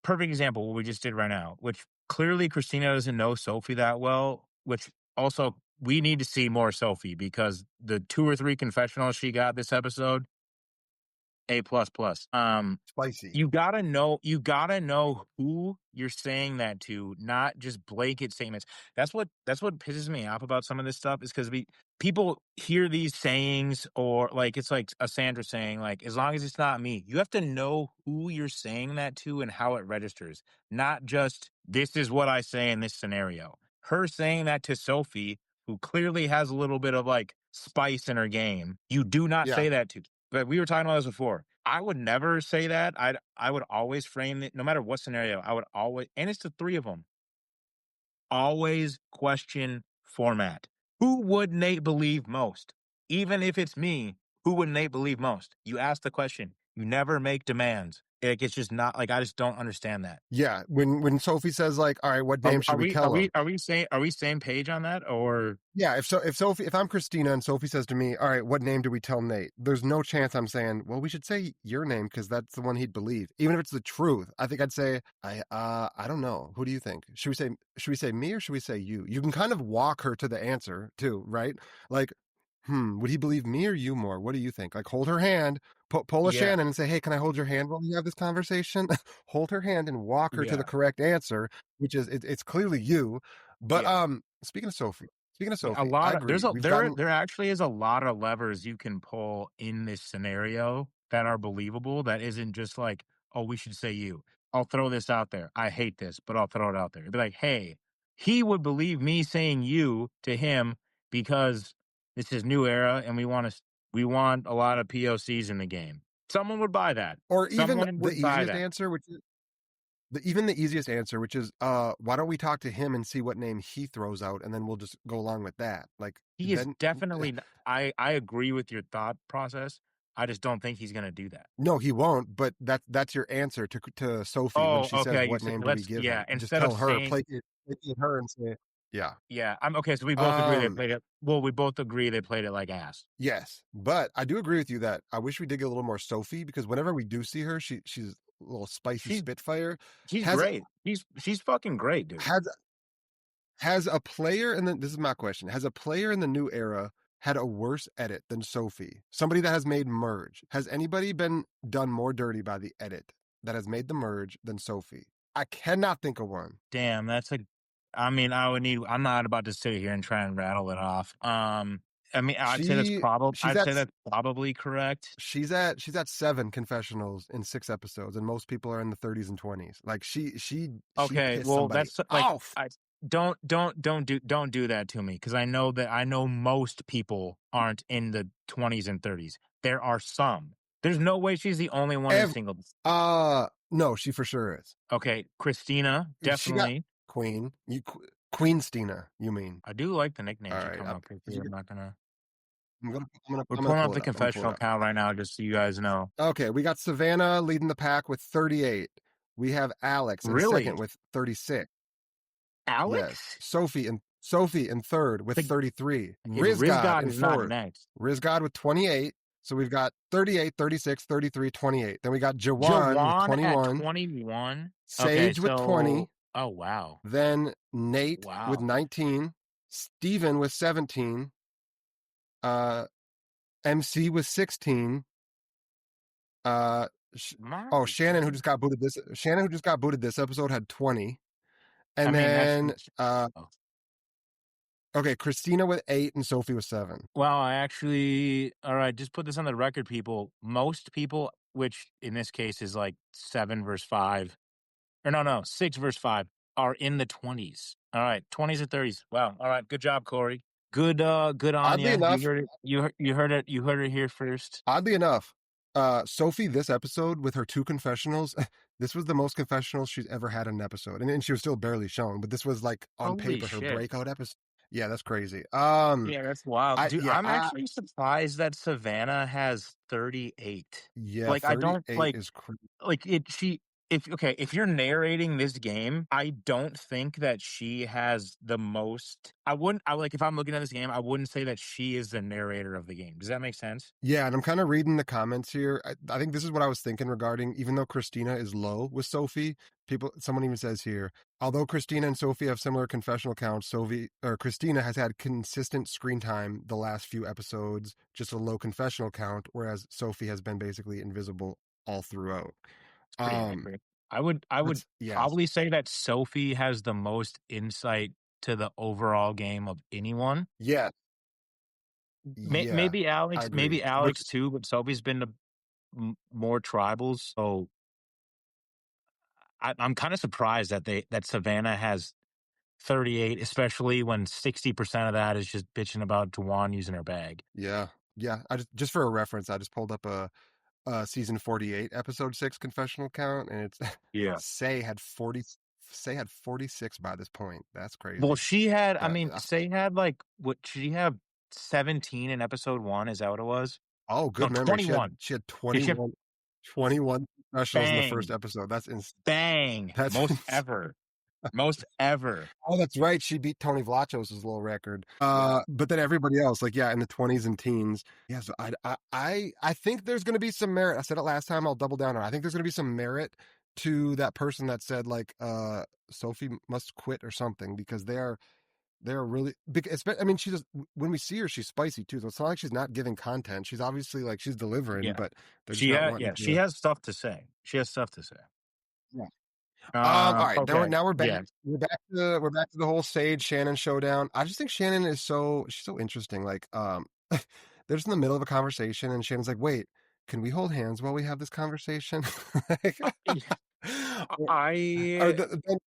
Perfect example what we just did right now, which clearly Christina doesn't know Sophie that well. Which also we need to see more Sophie because the 2 or 3 confessionals she got this episode, A plus plus. Spicy. You gotta know who you're saying that to, not just blanket statements. That's what pisses me off about some of this stuff is because people hear these sayings or like it's like a Sandra saying, like, as long as it's not me, you have to know who you're saying that to and how it registers, not just this is what I say in this scenario. Her saying that to Sophie, who clearly has a little bit of like spice in her game, you do not Yeah. say that to. But we were talking about this before. I would never say that. I would always frame it, no matter what scenario. I would always, and it's the 3 of them. Always question format. Who would Nate believe most? Even if it's me, who would Nate believe most? You ask the question. You never make demands. Like it's just not like I just don't understand that. Yeah. When Sophie says like, all right, what name should we tell him? Are we same page on that or Yeah, if Sophie, if I'm Kristina and Sophie says to me, all right, what name do we tell Nate? There's no chance I'm saying, well, we should say your name because that's the one he'd believe. Even if it's the truth. I think I'd say, I don't know. Who do you think? Should we say me or should we say you? You can kind of walk her to the answer too, right? Like, would he believe me or you more? What do you think? Like hold her hand, pull a yeah, Shannon and say, hey, can I hold your hand while we have this conversation? Hold her hand and walk her to the yeah, correct answer, which is it's clearly you. But yeah. speaking of Sophie. Speaking of Yeah, a Sophie, I lot of agree. We've gotten there actually is a lot of levers you can pull in this scenario that are believable. That isn't just like, oh, we should say you. I'll throw this out there. I hate this, but I'll throw it out there. It'd be like, hey, he would believe me saying you to him because this is new era and we want a lot of POCs in the game. Someone would buy that. or even Someone the would buy easiest that. answer, which is the easiest answer, which is why don't we talk to him and see what name he throws out, and then we'll just go along with that. Like He is then definitely. I agree with your thought process. I just don't think he's going to do that. no, he won't. But that's your answer to Sophie when Oh, she says, okay. You "What said name do we let's give yeah. him?" Just Instead of tell her, saying placate her, and say, "Yeah." yeah, I'm okay. So we both agree they Um, played it. Well, we both agree they played it like ass. yes, but I do agree with you that I wish we did get a little more Sophie because whenever we do see her, she's a little spicy She's spitfire. she's Has great. She's fucking great, dude. has Has a player in the this is my question. Has a player in the new era had a worse edit than Sophie? Somebody that has made merge. Has anybody been done more dirty by the edit that has made the merge than Sophie? I cannot think of one. Damn, that's a. I mean, I would need. I'm not about to sit here and try and rattle it off. I mean, She she's I'd at say that's probably correct. she's at 7 confessionals in 6 episodes, and most people are in the 30s and 20s. Like she Okay, pissed well, somebody that's like off. I don't do that to me because I know most people aren't in the 20s and 30s. There are some. There's no way she's the only one in Ev- single. no, she for sure is. Okay, Christina, She got definitely. Queen. Queen Stina, you mean? I do like the All nicknames you're right. coming up with here. I'm not gonna. We're I'm gonna pulling up pull the it up. I'm gonna pull confessional it up. count right now, just so you guys know. Okay, we got Savannah leading the pack with 38. We have Alex in second Really, with 36. Yes. Alex? Sophie in third with Like, 33. if Rizgod Rizgod in is not fourth. next, Rizgod with 28. So we've got 38, 36, 33, 28. Then we got Jawan with Jawan at 21, 21. Okay, Sage with 20, so oh wow. then Nate with Wow. 19, Steven with 17, uh, MC with 16, uh, My Shannon who just got booted this episode had 20. I And mean that's then okay, Kristina with 8 and Sophie with 7. well, I actually all right, just put this on the record, people. Most people, which in this case is like 7 versus 5, or no, 6 versus 5, are in the 20s. All right, 20s or 30s. Wow. All right, good job, Corey. Good on Oddly you. enough, You heard it here first. Oddly enough, Sophie, this episode with her 2 confessionals, this was the most confessionals she's ever had in an episode. And she was still barely shown, but this was like on Holy paper her shit. breakout episode. Yeah, that's crazy. Yeah, that's wild. Dude, I'm I actually surprised that Savannah has 38. yeah, Like I don't 38 like is crazy. like it she if okay, if you're narrating this game, I don't think that she has the most I like if I'm looking at this game, I wouldn't say that she is the narrator of the game. Does that make sense? Yeah, and I'm kind of reading the comments here. I think this is what I was thinking regarding, even though Kristina is low with Sophie, someone even says here, although Kristina and Sophie have similar confessional counts, Kristina has had consistent screen time the last few episodes, just a low confessional count, whereas Sophie has been basically invisible all throughout. It's pretty accurate. I would Yes. probably say that Sophie has the most insight to the overall game of anyone. Yeah. Yeah. Maybe I agree. Which Alex too, but Sophie's been to more tribals. So I'm kind of surprised that Savannah has 38, especially when 60% of that is just bitching about Juwan using her bag. yeah. Yeah. I just for a reference, I just pulled up a season 48 episode 6 confessional count, and it's Yeah. Say had 46 by this point. That's Well, crazy. she had, I But mean, Say had like, what, she have 17 in episode 1? Is that what it was? oh, No, good memory. 21. She had She had 21 confessionals in the first bang, episode. bang, That's most ever. Most ever. oh, that's right. She beat Tony Vlachos' little record. But then everybody else, like, yeah, in the 20s and teens. Yeah, so I think there's going to be some merit. I said it last time. I'll double down on it. I think there's going to be some merit to that person that said, like, Sophie must quit or something, because they're really big. I mean, she just, when we see her, she's spicy too. So it's not like she's not giving content. She's obviously like she's delivering, Yeah. but they're just not wanting She has stuff to say. She has stuff to say. Yeah. All right. Okay. Now we're back. Yeah. We're back to the whole Sage Shannon showdown. I just think Shannon is she's so interesting. Like, they're just in the middle of a conversation, and Shannon's like, "Wait, can we hold hands while we have this conversation?" Like, or I then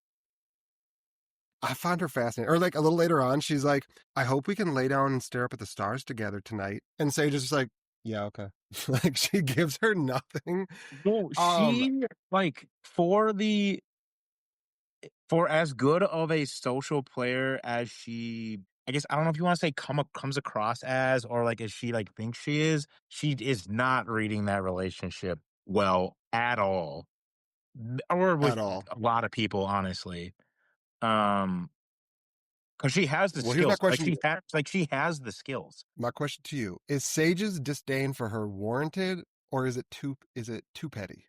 I find her fascinating. Or like a little later on, she's like, "I hope we can lay down and stare up at the stars together tonight." And Sage is just like, "Yeah, okay." Like she gives her nothing. well, Um, she like for as good of a social player as she, I guess I don't know if you want to say comes across as, or like as she like thinks she is not reading that relationship well at all, or at with all. a lot of people, honestly. Um, because she has the Well, here's my skills, question. she has the skills. My question to you is: Sage's disdain for her warranted, or is it too petty?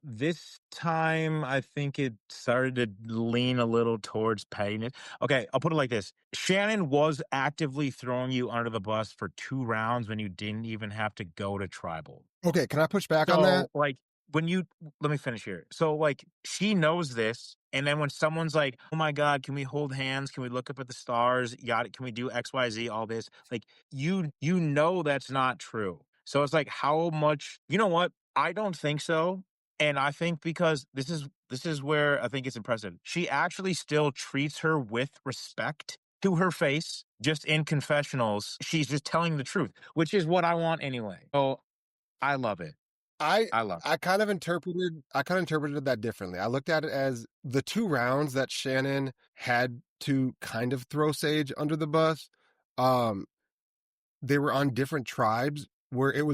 This time I think it started to lean a little towards pettiness. Okay, I'll put it like this. Shannon was actively throwing you under the bus for 2 rounds when you didn't even have to go to tribal. Okay, can I push back on that? So, like, when you let me finish here. So, like, she knows this, and then when someone's like, "Oh my God, can we hold hands? Can we look up at the stars? Got it? Can we do X, Y, Z? All this?" Like, you know that's not true. So it's like, how much? You know what? I don't think so, and I think because this is where I think it's impressive. She actually still treats her with respect to her face. Just in confessionals, she's just telling the truth, which is what I want anyway. So I love it. I I love it. I kind of interpreted that differently. I looked at it as the 2 rounds that Shannon had to kind of throw Sage under the bus. Um, they were on different tribes where it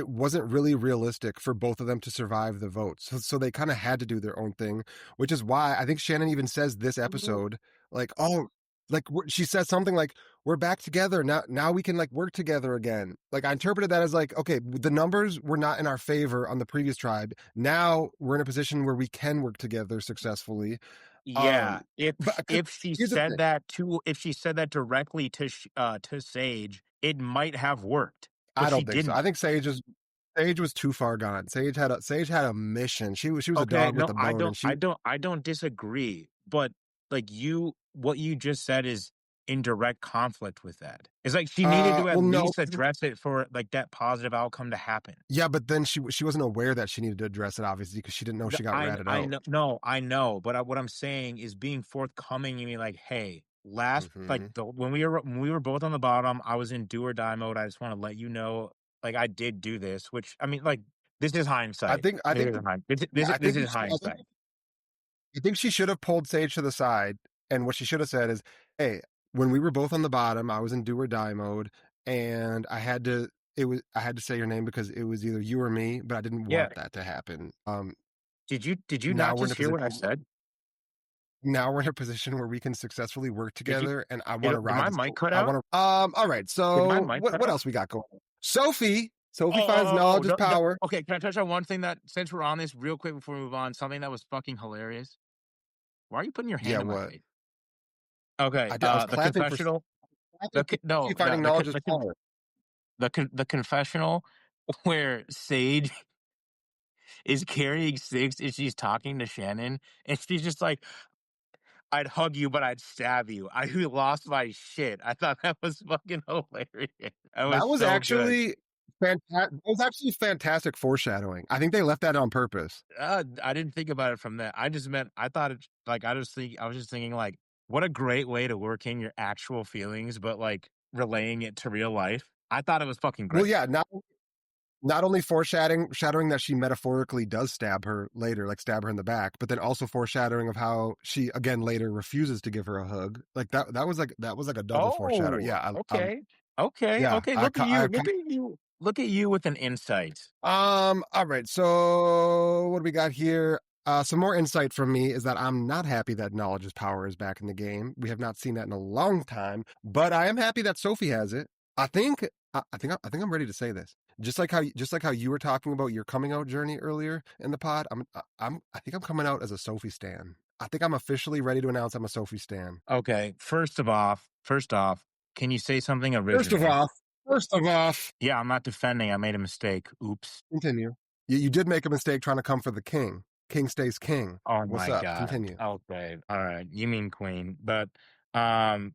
wasn't really realistic for both of them to survive the votes. So they kind of had to do their own thing, which is why I think Shannon even says this episode, like, "Oh, like she said something like, we're back together now we can like work together again. Like I interpreted that as like, okay, the numbers were not in our favor on the previous tribe, now we're in a position where we can work together successfully. Yeah, But if she here's the said thing, that directly to Sage, it might have worked, I but she don't think so. didn't. I think Sage was too far gone. Sage had a mission. She was a Okay, dog with no, a bone, and I don't disagree, but like what you just said is in direct conflict with that. It's like she needed to at well, no, least address it for like that positive outcome to happen. yeah, but then she wasn't aware that she needed to address it, obviously, because she didn't know she got ratted I out. know, no, I know, but what I'm saying is being forthcoming. You mean like, hey, last like Hmm. when we were both on the bottom, I was in do or die mode. I just want to let you know, like I did do this, which I mean, like this is I hindsight. think I think yeah, This is hindsight. I think she should have pulled Sage to the side, and what she should have said is, "Hey, when we were both on the bottom, I was in do or die mode, and I had to say your name because it was either you or me, but I didn't Yeah. want that to happen. Did you Now not we're in a just hear what I position said? now we're in a position where we can successfully work Did you together, and I want to did ride my this. mic cut I out? want to. All right. Did my So mic cut what out? else we got going on? Sophie finds Oh, knowledge is power. okay. Can I touch on one thing that since we're on this real quick before we move on? Something that was fucking hilarious. Why are you putting your Yeah. hand in my What? face? Okay. I was The clapping for confessional. Sophie No, finding knowledge is power. the confessional where Sage is carrying Six and she's talking to Shannon and she's just like, I'd hug you, but I'd stab you. I lost my shit. I thought that was fucking hilarious. That was That was so good. actually fantastic. That was actually fantastic foreshadowing. I think they left that on purpose. I didn't think about it from that. I just meant I thought it like I was just thinking like what a great way to work in your actual feelings, but like relaying it to real life. I thought it was fucking Well, great. yeah, not only foreshadowing that she metaphorically does stab her later, like stab her in the back, but then also foreshadowing of how she again later refuses to give her a hug. Like that was like a double foreshadow. Oh, Yeah, okay. Okay, yeah, okay. I, Look at ca- you. I, Look at you. Look at you with an insight. all right. So what do we got here? Some more insight from me is that I'm not happy that knowledge's power is back in the game. We have not seen that in a long time, but I am happy that Sophie has it. I think I think I'm ready to say this. Just like how you were talking about your coming out journey earlier in the pod, I think I'm coming out as a Sophie stan. I think I'm officially ready to announce I'm a Sophie stan. Okay. First off, can you say something First of original? off, first of off, Yeah, I'm not defending. I made a mistake. Oops. continue. You did make a mistake trying to come for the king. King stays king. Oh What's my up? god. Continue. Okay. All right. You mean queen. But um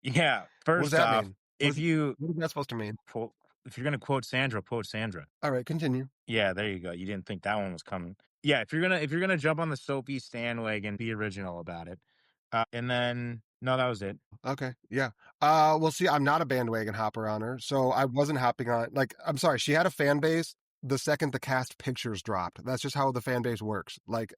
yeah, What does first that off, mean? if you What is that supposed to mean? quote if you're gonna quote Sandra, quote Sandra. All right, continue. Yeah, there you go. You didn't think that one was coming. Yeah, if you're gonna jump on the Soapy Stan wagon, be original about it. And then no, that was it. Okay, yeah. Well, see, I'm not a bandwagon hopper on her, so I wasn't hopping on. Like, I'm sorry, she had a fan base the second the cast pictures dropped. That's just how the fan base works. Like,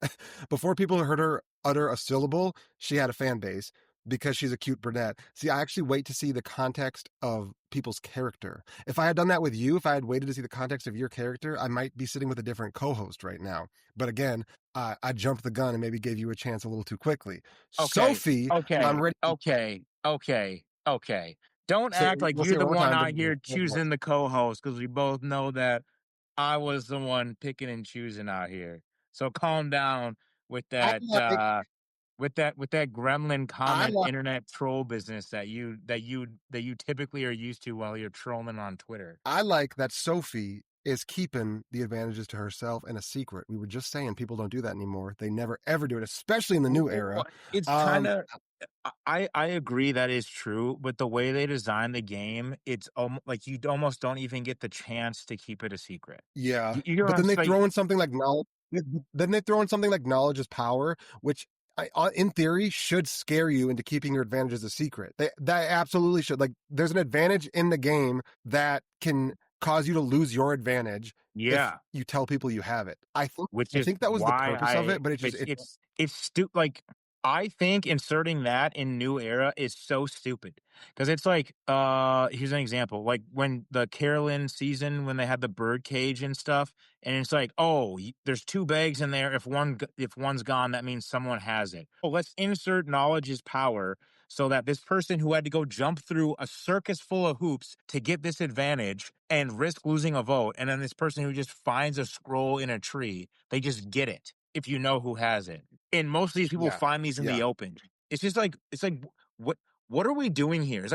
before people heard her utter a syllable, she had a fan base because she's a cute brunette. See, I actually wait to see the context of people's character. If I had done that with you, if I had waited to see the context of your character, I might be sitting with a different co-host right now. But again, I jumped the gun and maybe gave you a chance a little too quickly. Okay. Sophie, I'm Okay. ready. Okay. Okay. Okay. Don't Say act like we'll you're say it the one more one time. out here choosing the co-host because we both know that I was the one picking and choosing out here. So calm down with I that like with that gremlin I comment like internet troll business that you typically are used to while you're trolling on Twitter. I like that Sophie is keeping the advantages to herself and a secret. We were just saying people don't do that anymore. They never ever do it, especially in the new era. It's kind Um, of I agree that is true, but the way they design the game, it's like you almost don't even get the chance to keep it a secret. yeah, You know what but I'm then they saying? throw in something like knowledge. Then they throw in something like knowledge is power, which in theory should scare you into keeping your advantages a secret. That absolutely should. Like, there's an advantage in the game that can cause you to lose your advantage if Yeah, you tell people you have it. which I is think that was the why purpose of I it, but it's stupid. Like I think inserting that in new era is so stupid because it's like, here's an example, like when the Carolyn season when they had the bird cage and stuff, and it's like, oh, there's two bags in there. If one's gone, that means someone has it. Oh, let's insert knowledge is power so that this person who had to go jump through a circus full of hoops to get this advantage and risk losing a vote, and then this person who just finds a scroll in a tree, they just get it if you know who has it. And most of these people Yeah. find these in Yeah. the open. It's just like what what are we doing here?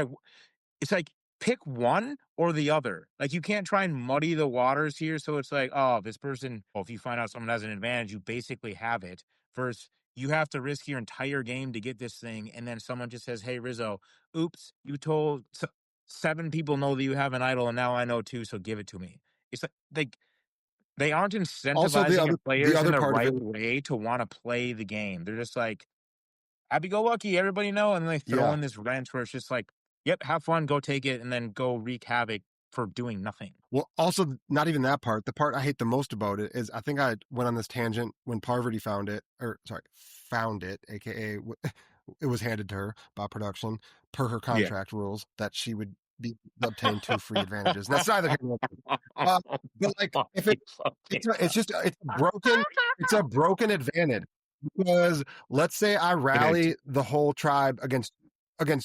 It's like pick one or the other. Like you can't try and muddy the waters here. So it's like, oh, this person, well, if you find out someone has an advantage, you basically have it. Versus you have to risk your entire game to get this thing, and then someone just says, "Hey Rizzo, oops, you told seven people know that you have an idol, and now I know too, so give it to me." It's like they aren't Also, incentivizing the the players in other the part of right it, way to want to play the game. They're just like, happy go lucky, everybody know, and then they throw yeah. in this wrench where it's just like, yep, have fun, go take it, and then go wreak havoc for doing nothing. Well, also not even that part. The part I hate the most about it is I think I went on this tangent when Parvati found it, or sorry, found it, aka it was handed to her by production per her Yeah. contract rules that she would be obtain two free advantages. And that's neither here nor there. But like if it, it's just it's a broken advantage because let's say I It is. rally the whole tribe against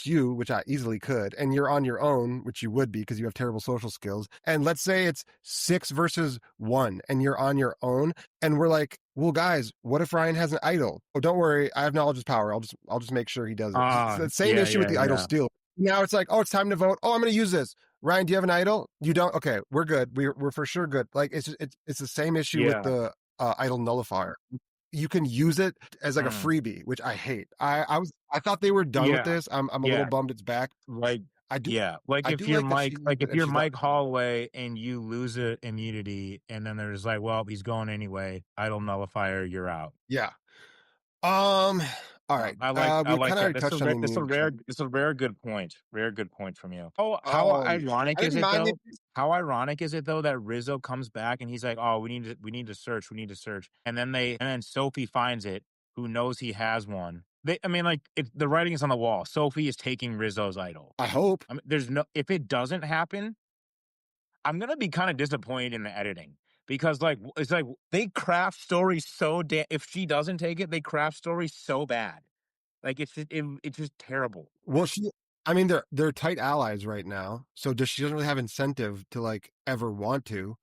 you, which I easily could, and you're on your own, which you would be because you have terrible social skills. And let's say it's 6 versus 1 and you're on your own. And we're like, well, guys, what if Ryan has an idol? Oh, don't worry. I have knowledge is power. I'll just make sure he does it. It's the same Yeah, issue with yeah, the idol yeah. steal. Now it's like, oh, it's time to vote. Oh, I'm going to use this. Ryan, do you have an idol? You don't? Okay, we're good. We're for sure good. Like it's the same issue with Yeah. the idol nullifier. You can use it as like a Mm. freebie, which I hate. I thought they were done with Yeah. this. I'm a little Yeah. bummed it's back. Like, I do yeah. Like I if do you're like that Mike, like if and you're she's not. Mike Holloway and you lose a immunity, and then there's like, well, he's going anyway. Idle nullifier, you're out. Yeah. All right. I We like kind of that. already touched on the That's a immunity rare challenge. it's a rare good point. Rare good point from you. Oh, how I ironic is didn't it mind it. though? How ironic is it though that Rizzo comes back and he's like, "Oh, we need to search," and then Sophie finds it, who knows he has one. I mean, like the writing is on the wall. Sophie is taking Rizzo's idol. I hope. I mean, there's no if it doesn't happen, I'm gonna be kind of disappointed in the editing because like it's like they craft stories so if she doesn't take it, they craft stories so bad. Like it's just terrible. Well, I mean, they're tight allies right now, so she doesn't really have incentive to like ever want to.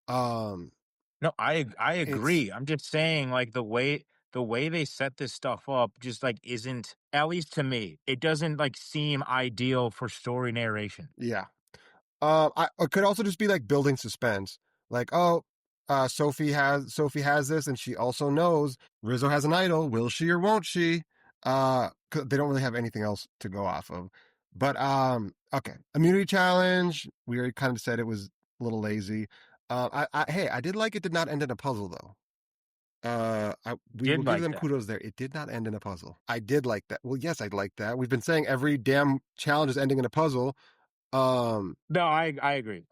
Um, No, I it's agree. I'm just saying like the way they set this stuff up just like isn't, at least to me, it doesn't like seem ideal for story narration. yeah. It could also just be like building suspense. Like, oh, Sophie has this, and she also knows Rizzo has an idol. Will she or won't she? 'Cause they don't really have anything else to go off of. But okay, immunity challenge. We already kind of said it was a little lazy. Hey, I did like it. Did not end in a puzzle though. We will Did give like them that. kudos there. It did not end in a puzzle. I did like that. Well, yes, I'd like that. We've been saying every damn challenge is ending in a puzzle. No, I agree.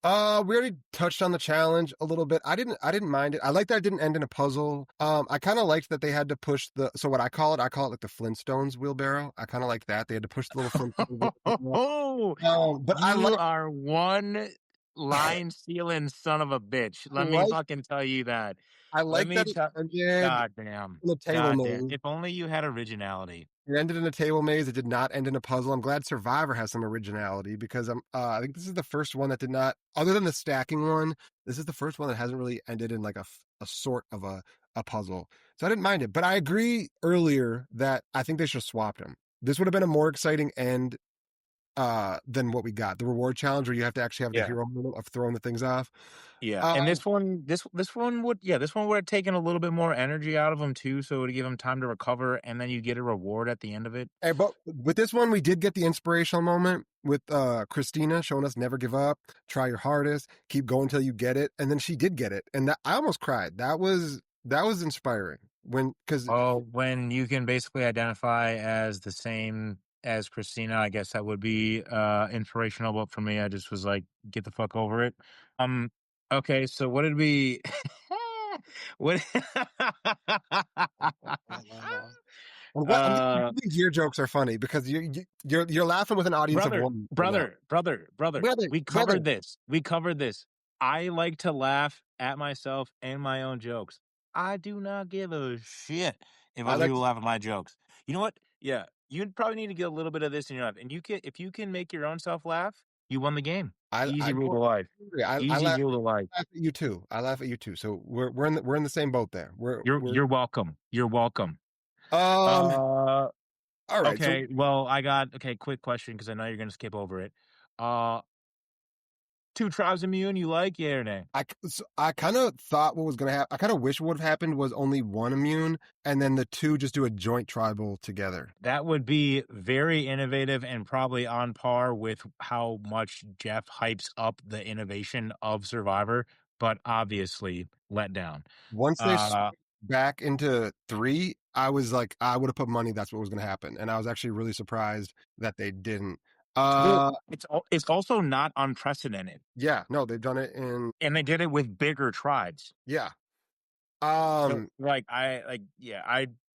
We already touched on the challenge a little bit. I didn't mind it. I like that it didn't end in a puzzle. I kind of liked that they had to push so what I call it like the Flintstones wheelbarrow. I kind of like that. They had to push the little Flintstones. Oh, But you are one line stealing son of a bitch. I Let me like, fucking tell you that. I Let like me that it tell. ended God damn. in a table God damn. maze. If only you had originality. It ended in a table maze. It did not end in a puzzle. I'm glad Survivor has some originality because I think this is the first one that did not, other than the stacking one, this is the first one that hasn't really ended in like a sort of a puzzle. So I didn't mind it. But I agree earlier that I think they should have swapped them. This would have been a more exciting end than what we got. The reward challenge where you have to actually have the Yeah. hero moment of throwing the things off. Yeah, and Um, this one would have taken a little bit more energy out of him too, so to give him time to recover, and then you get a reward at the end of it. but with this one, we did get the inspirational moment with Kristina showing us never give up, try your hardest, keep going until you get it, and then she did get it, and I almost cried. That was inspiring because Oh, when you can basically identify as the same as Christina, I guess that would be inspirational. But for me, I just was like, get the fuck over it. Um, okay, so what did we? What? Well, Uh, I think your jokes are funny because you're laughing with an audience of brother, one right now. brother. Brother, We brother. covered this. We covered this. I like to laugh at myself and my own jokes. I do not give a shit if I other like. people laugh at my jokes. You know what? Yeah, you probably need to get a little bit of this in your life, and if you can make your own self laugh, you won the game. I Easy rule totally of life. agree. I Easy laugh rule of life. at you too. I laugh at you too. So we're in the same boat there. You're welcome. You're welcome. Um. Uh, All right. So okay. Well, okay. Quick question because I know you're gonna skip over it. Uh, two tribes immune. You like yeah or nay? I kind of thought what was gonna happen. I kind of wish what would have happened was only one immune, and then the two just do a joint tribal together. That would be very innovative and probably on par with how much Jeff hypes up the innovation of Survivor, but obviously let down. Once they Uh, back into three, I was like, I would have put money that's what was gonna happen, and I was actually really surprised that they didn't. well, Uh, it's also not unprecedented, yeah, no, they've done it in and they did it with bigger tribes. yeah. So, Um, like, I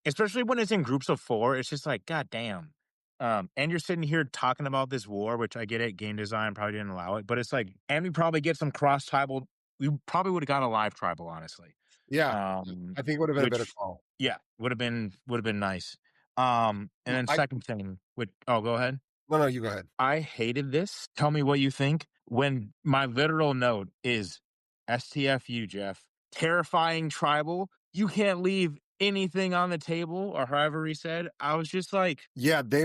especially when it's in groups of four, it's just like, god damn. And you're sitting here talking about this war, which I get it, game design probably didn't allow it, but it's like, and we probably get some cross tribal. We probably would have got a live tribal, honestly. yeah, Um, I think it would have been a better which call. yeah, would have been nice. And then I second thing, which oh, go ahead. no, you go ahead. I hated this. Tell me what you think. When my literal note is STFU, Jeff. Terrifying tribal. You can't leave anything on the table, or however he said. I was just like, Yeah, they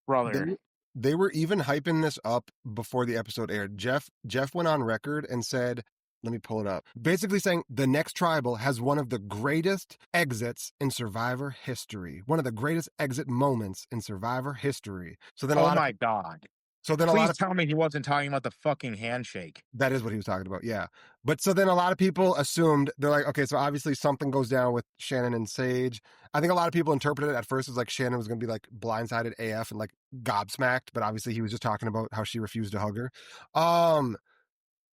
brother. they were even hyping this up before the episode aired. Jeff went on record and said, let me pull it up. Basically saying the next tribal has one of the greatest exits in Survivor history. One of the greatest exit moments in Survivor history. Oh my god. So then a lot Please of tell me he wasn't talking about the fucking handshake. that is what he was talking about, yeah. But so then a lot of people assumed they're like, okay, so obviously something goes down with Shannon and Sage. I think a lot of people interpreted it at first as like Shannon was going to be like blindsided AF and like gobsmacked, but obviously he was just talking about how she refused to hug her.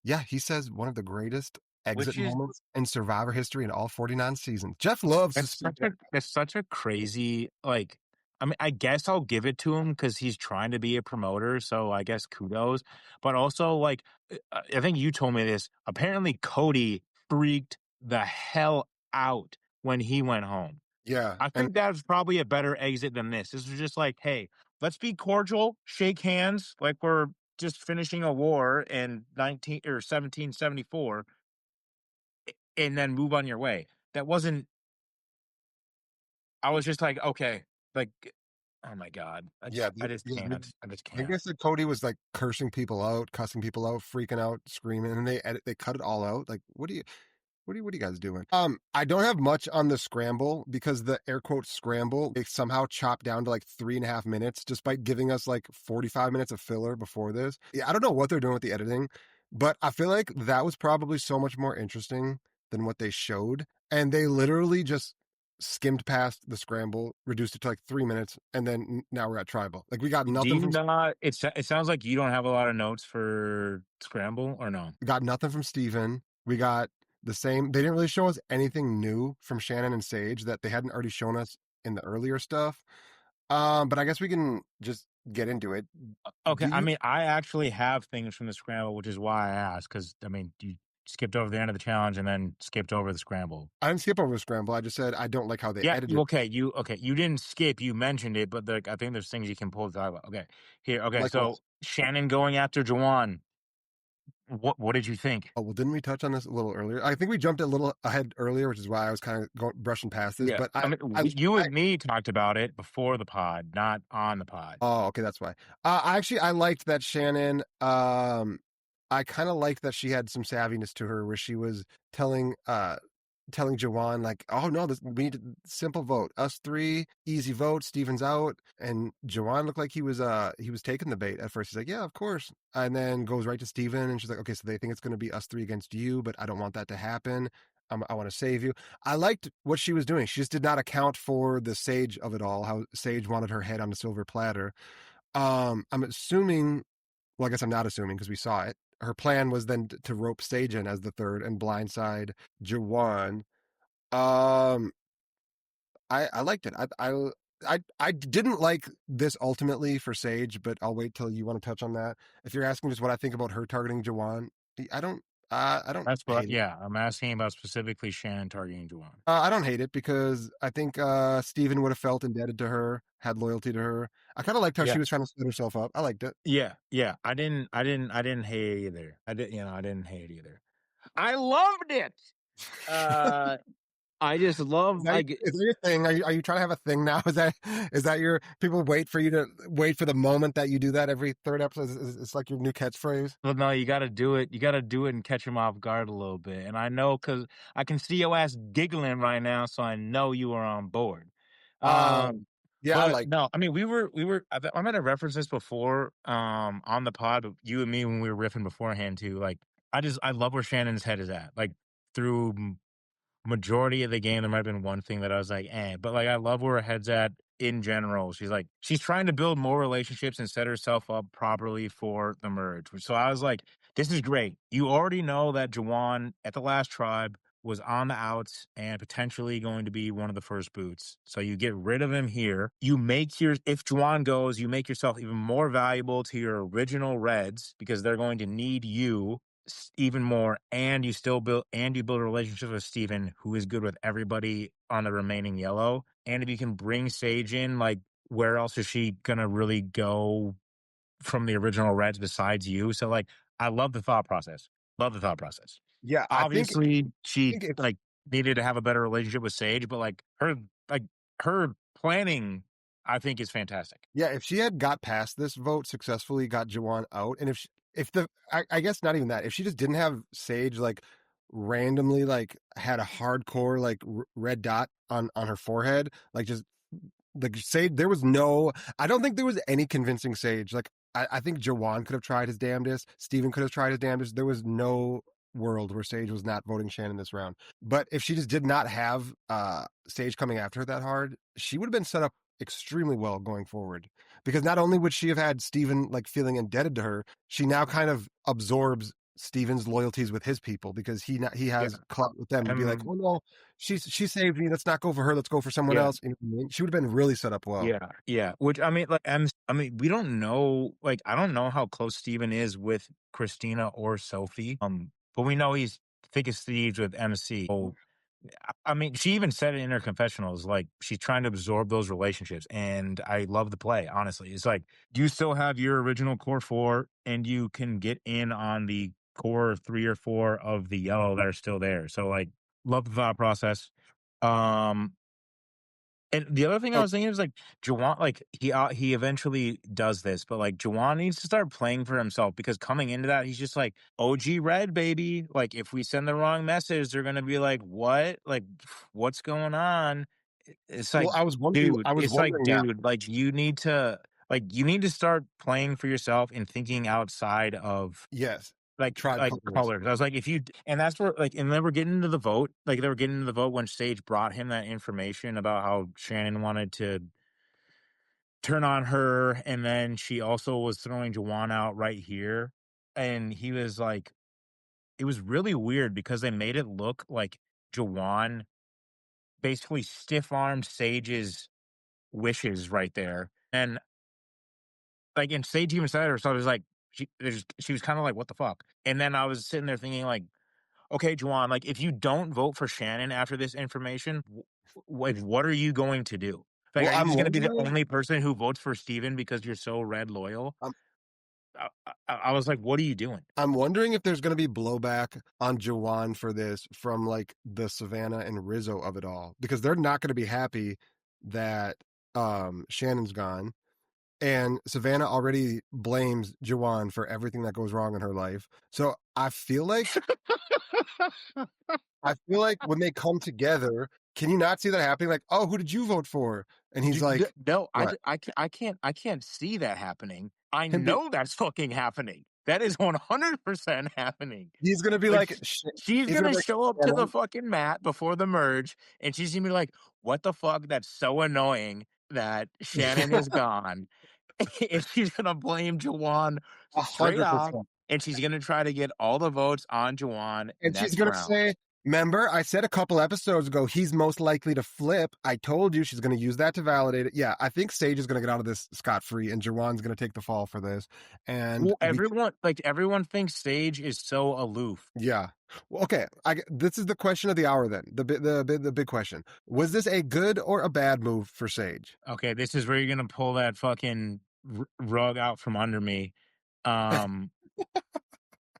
Yeah, he says one of the greatest exit Which is moments in Survivor history in all 49 seasons. Jeff loves to speak. it's such a crazy like I mean, I guess I'll give it to him because he's trying to be a promoter, so I guess kudos. But also, like, I think you told me this. Apparently, Cody freaked the hell out when he went home. Yeah, I and think that's probably a better exit than this. This was just like, hey, let's be cordial, shake hands, like we're just finishing a war in 1774, and then move on your way. That wasn't I was just like, okay, like, oh my god, yeah, I just can't, I just I think can't. I said Cody was like cursing people out, cussing people out, freaking out, screaming, and they cut it all out. Like, what are you guys doing? I don't have much on the scramble because the air quote scramble they somehow chopped down to like 3.5 minutes, despite giving us like 45 minutes of filler before this. Yeah, I don't know what they're doing with the editing, but I feel like that was probably so much more interesting than what they showed. And they literally just skimmed past the scramble, reduced it to like 3 minutes, and then now we're at tribal. Like we got Do nothing you from not? It sounds like you don't have a lot of notes for scramble, or no? Steven. We got the same. They didn't really show us anything new from Shannon and Sage that they hadn't already shown us in the earlier stuff. But I guess we can just get into it. Okay, Do I you? mean, I actually have things from the scramble, which is why I asked. Because I mean, you skipped over the end of the challenge and then skipped over the scramble. I didn't skip over the scramble. I just said I don't like how they Yeah, edited. you didn't skip. You mentioned it, but I think there's things you can pull the about. Okay, here. Okay, Like what? so Shannon going after Jawan. What did you think? Oh well, didn't we touch on this a little earlier? I think we jumped a little ahead earlier, which is why I was kind of brushing past this. Yeah, But I mean, I, you I and me talked about it before the pod, not on the pod. oh, okay, that's why. I liked that Shannon. I kind of liked that she had some savviness to her, where she was telling telling Jawan like, "Oh no, we need a simple vote. Us three, easy vote. Steven's out." And Jawan looked like he was taking the bait at first. He's like, "Yeah, of course," and then goes right to Steven, and she's like, "Okay, so they think it's going to be us three against you, but I don't want that to happen. I want to save you." I liked what she was doing. She just did not account for the Sage of it all. How Sage wanted her head on a silver platter. I'm assuming. Well, I guess I'm not assuming because we saw it. Her plan was then to rope Sage in as the third and blindside Jawan. Um, I liked it. I didn't like this ultimately for Sage, but I'll wait till you want to touch on that. If you're asking just what I think about her targeting Jawan, I don't I don't That's what, hate it. yeah, I'm asking about specifically Shannon targeting Juwan. I don't hate it because I think Steven would have felt indebted to her, had loyalty to her. I kind of liked how Yeah. she was trying to set herself up. I liked it. Yeah, yeah. I didn't hate it either. I didn't hate it either. I loved it. Uh, I just love like Is that your thing? Are you trying to have a thing now? Is that your people wait for you to wait for the moment that you do that every third episode? It's like your new catchphrase. well, no, you got to do it. You got to do it and catch him off guard a little bit. And I know because I can see your ass giggling right now, so I know you are on board. Um, Yeah, I but like. no, I mean we were. I might have referenced this before on the pod, but you and me when we were riffing beforehand too. Like I love where Shannon's head is at. Like through majority of the game, there might have been one thing that I was like, eh. But like I love where her head's at in general. She's trying to build more relationships and set herself up properly for the merge. So I was like, this is great. You already know that Jawan at the last tribe was on the outs and potentially going to be one of the first boots. So you get rid of him here. You make your if Jawan goes, you make yourself even more valuable to your original Reds because they're going to need you even more, and you build a relationship with Steven, who is good with everybody on the remaining yellow. And if you can bring Sage in, like where else is she gonna really go from the original Reds besides you? So like I love the thought process. Love the thought process. Yeah, Obviously, I she think if like needed to have a better relationship with Sage, but like her planning, I think is fantastic. yeah, if she had got past this vote successfully, got Jawan out, and if the I guess not even that, if she just didn't have Sage like randomly like had a hardcore like red dot on her forehead, like Sage, there was no. I don't think there was any convincing Sage. Like I think Jawan could have tried his damnedest. Steven could have tried his damnedest. There was no world where Sage was not voting Shannon this round. But if she just did not have Sage coming after her that hard, she would have been set up extremely well going forward. Because not only would she have had Steven like feeling indebted to her, she now kind of absorbs Steven's loyalties with his people because he Yeah. has clout with them to be like, oh no, she saved me. Let's not go for her. Let's go for someone Yeah. else. You know what I mean? She would have been really set up well. Yeah, yeah. Which I mean, I mean, we don't know. Like, I don't know how close Steven is with Kristina or Sophie. But we know he's thick as thieves with MC. So, I mean, she even said it in her confessionals. Like, she's trying to absorb those relationships, and I love the play. Honestly, it's like you still have your original core four, and you can get in on the core three or four of the yellow that are still there. So, like, love the thought process. Um, and the other thing I Oh, was thinking is like Jawan, like he eventually does this, but like Jawan needs to start playing for himself because coming into that, he's just like OG Red, baby. Like if we send the wrong message, they're gonna be like, "What? Like what's going on?" It's like, well, dude, I was it's like, wondering that. dude, you need to start playing for yourself and thinking outside of Yes, tribe like colors. colors. I was like, if you and that's where like and then we're getting into the vote. Like they were getting into the vote when Sage brought him that information about how Shannon wanted to turn on her, and then she also was throwing Jawan out right here. And he was like, it was really weird because they made it look like Jawan basically stiff armed Sage's wishes right there. And like and Sage even said her, so it was like she was kind of like, what the fuck? And then I was sitting there thinking, like, okay, Juwan, like if you don't vote for Shannon after this information, like what are you going to do? Like, Well, are you I'm just going to be the wondering. only person who votes for Steven because you're so red loyal? I'm, I was like, what are you doing? I'm wondering if there's going to be blowback on Jawan for this from like the Savannah and Rizzo of it all because they're not going to be happy that Shannon's gone. And Savannah already blames Jawan for everything that goes wrong in her life. So I feel like when they come together, can you not see that happening? Like, oh, who did you vote for? And he's like, No, what? I can't see that happening. I Him be, know that's fucking happening. That is 100% happening. he's gonna be Like like, she's he's gonna gonna be like, show up to the Shannon. fucking mat before the merge, and she's gonna be like, "What the fuck? That's so annoying that Shannon is gone." And she's gonna blame Jawan A straight hundred off, percent. and she's gonna try to get all the votes on Jawan And she's next gonna round. say, Remember, I said a couple episodes ago he's most likely to flip. I told you she's going to use that to validate it. Yeah, I think Sage is going to get out of this scot free, and Jawan's going to take the fall for this. And Well, everyone thinks Sage is so aloof. yeah, well, okay. This is the question of the hour. Then the big question: was this a good or a bad move for Sage? Okay, this is where you're gonna pull that fucking rug out from under me. Um,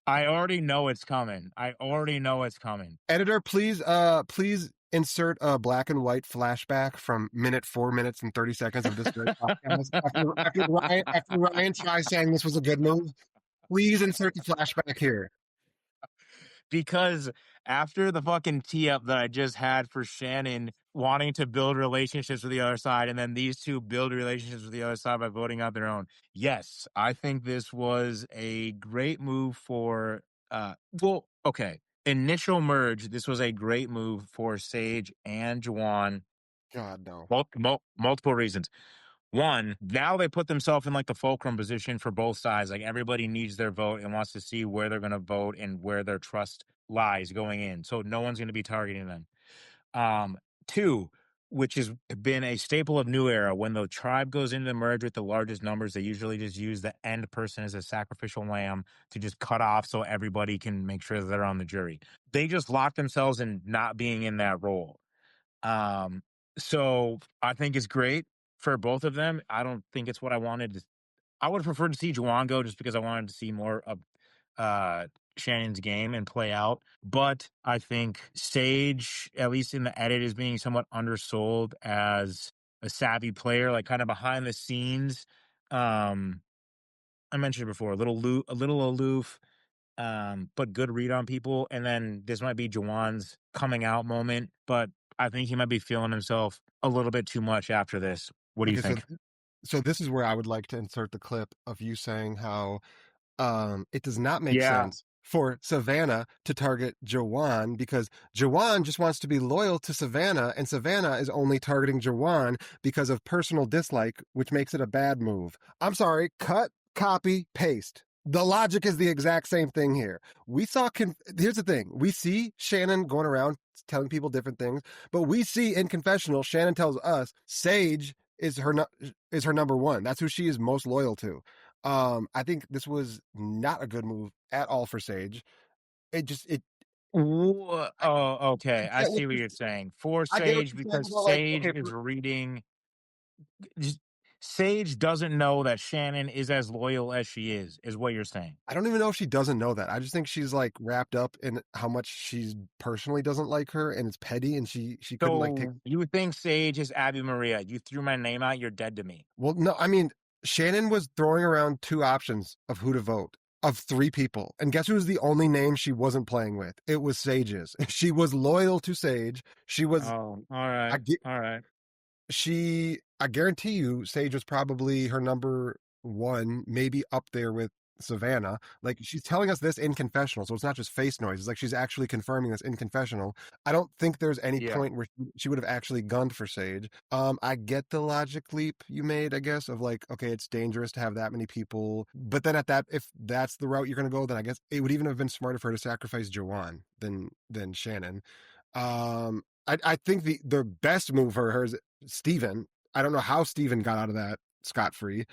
I already know it's coming. I already know it's coming. Editor, please insert a black and white flashback from minute 4 minutes and 30 seconds of this great podcast. After Ryan tries saying this was a good move, please insert the flashback here. Because after the fucking tee up that I just had for Shannon wanting to build relationships with the other side, and then these two build relationships with the other side by voting out their own. Yes, I think this was a great move for okay. Initial merge, this was a great move for Sage and Juwan. God no. Multiple reasons. One, now they put themselves in like the fulcrum position for both sides. Like everybody needs their vote and wants to see where they're going to vote and where their trust lies going in. So no one's going to be targeting them. Two, which has been a staple of New Era, when the tribe goes into the merge with the largest numbers, they usually just use the end person as a sacrificial lamb to just cut off so everybody can make sure that they're on the jury. They just lock themselves in not being in that role. So I think it's great for both of them. I don't think it's what I wanted to. I would have preferred to see Juwan go just because I wanted to see more of Shannon's game and play out. But I think Sage, at least in the edit, is being somewhat undersold as a savvy player, like kind of behind the scenes. I mentioned it before, a little aloof, but good read on people. And then this might be Juwan's coming out moment, but I think he might be feeling himself a little bit too much after this. What do you Okay, think? so this is where I would like to insert the clip of you saying how it does not make Yeah. sense for Savannah to target Jawan because Jawan just wants to be loyal to Savannah, and Savannah is only targeting Jawan because of personal dislike, which makes it a bad move. I'm sorry, cut, copy, paste. The logic is the exact same thing here. Here's the thing. We see Shannon going around telling people different things, but we see in confessional, Shannon tells us Sage is her number one. That's who she is most loyal to. I think this was not a good move at all for Sage. It Oh, okay. I get what see what you're, you're saying. For I get what Sage, you're saying because about like, Sage okay, is reading. just- Sage doesn't know that Shannon is as loyal as she is what you're saying. I don't even know if she doesn't know that. I just think she's like wrapped up in how much she personally doesn't like her, and it's petty, and she couldn't like take. So you would think Sage is Abby Maria. You threw my name out, you're dead to me. Well, no, I mean Shannon was throwing around two options of who to vote of three people, and guess who was the only name she wasn't playing with? It was Sage's. She was loyal to Sage. She was. Oh, all I right. All right. I guarantee you, Sage was probably her number one, maybe up there with Savannah. Like she's telling us this in confessional, so it's not just face noise. It's like she's actually confirming this in confessional. I don't think there's any Yeah. point where she would have actually gunned for Sage. I get the logic leap you made, I guess, of like, okay, it's dangerous to have that many people. But then if that's the route you're gonna go, then I guess it would even have been smarter for her to sacrifice Jawan than Shannon. I think the best move for her is Steven. I don't know how Steven got out of that scot free.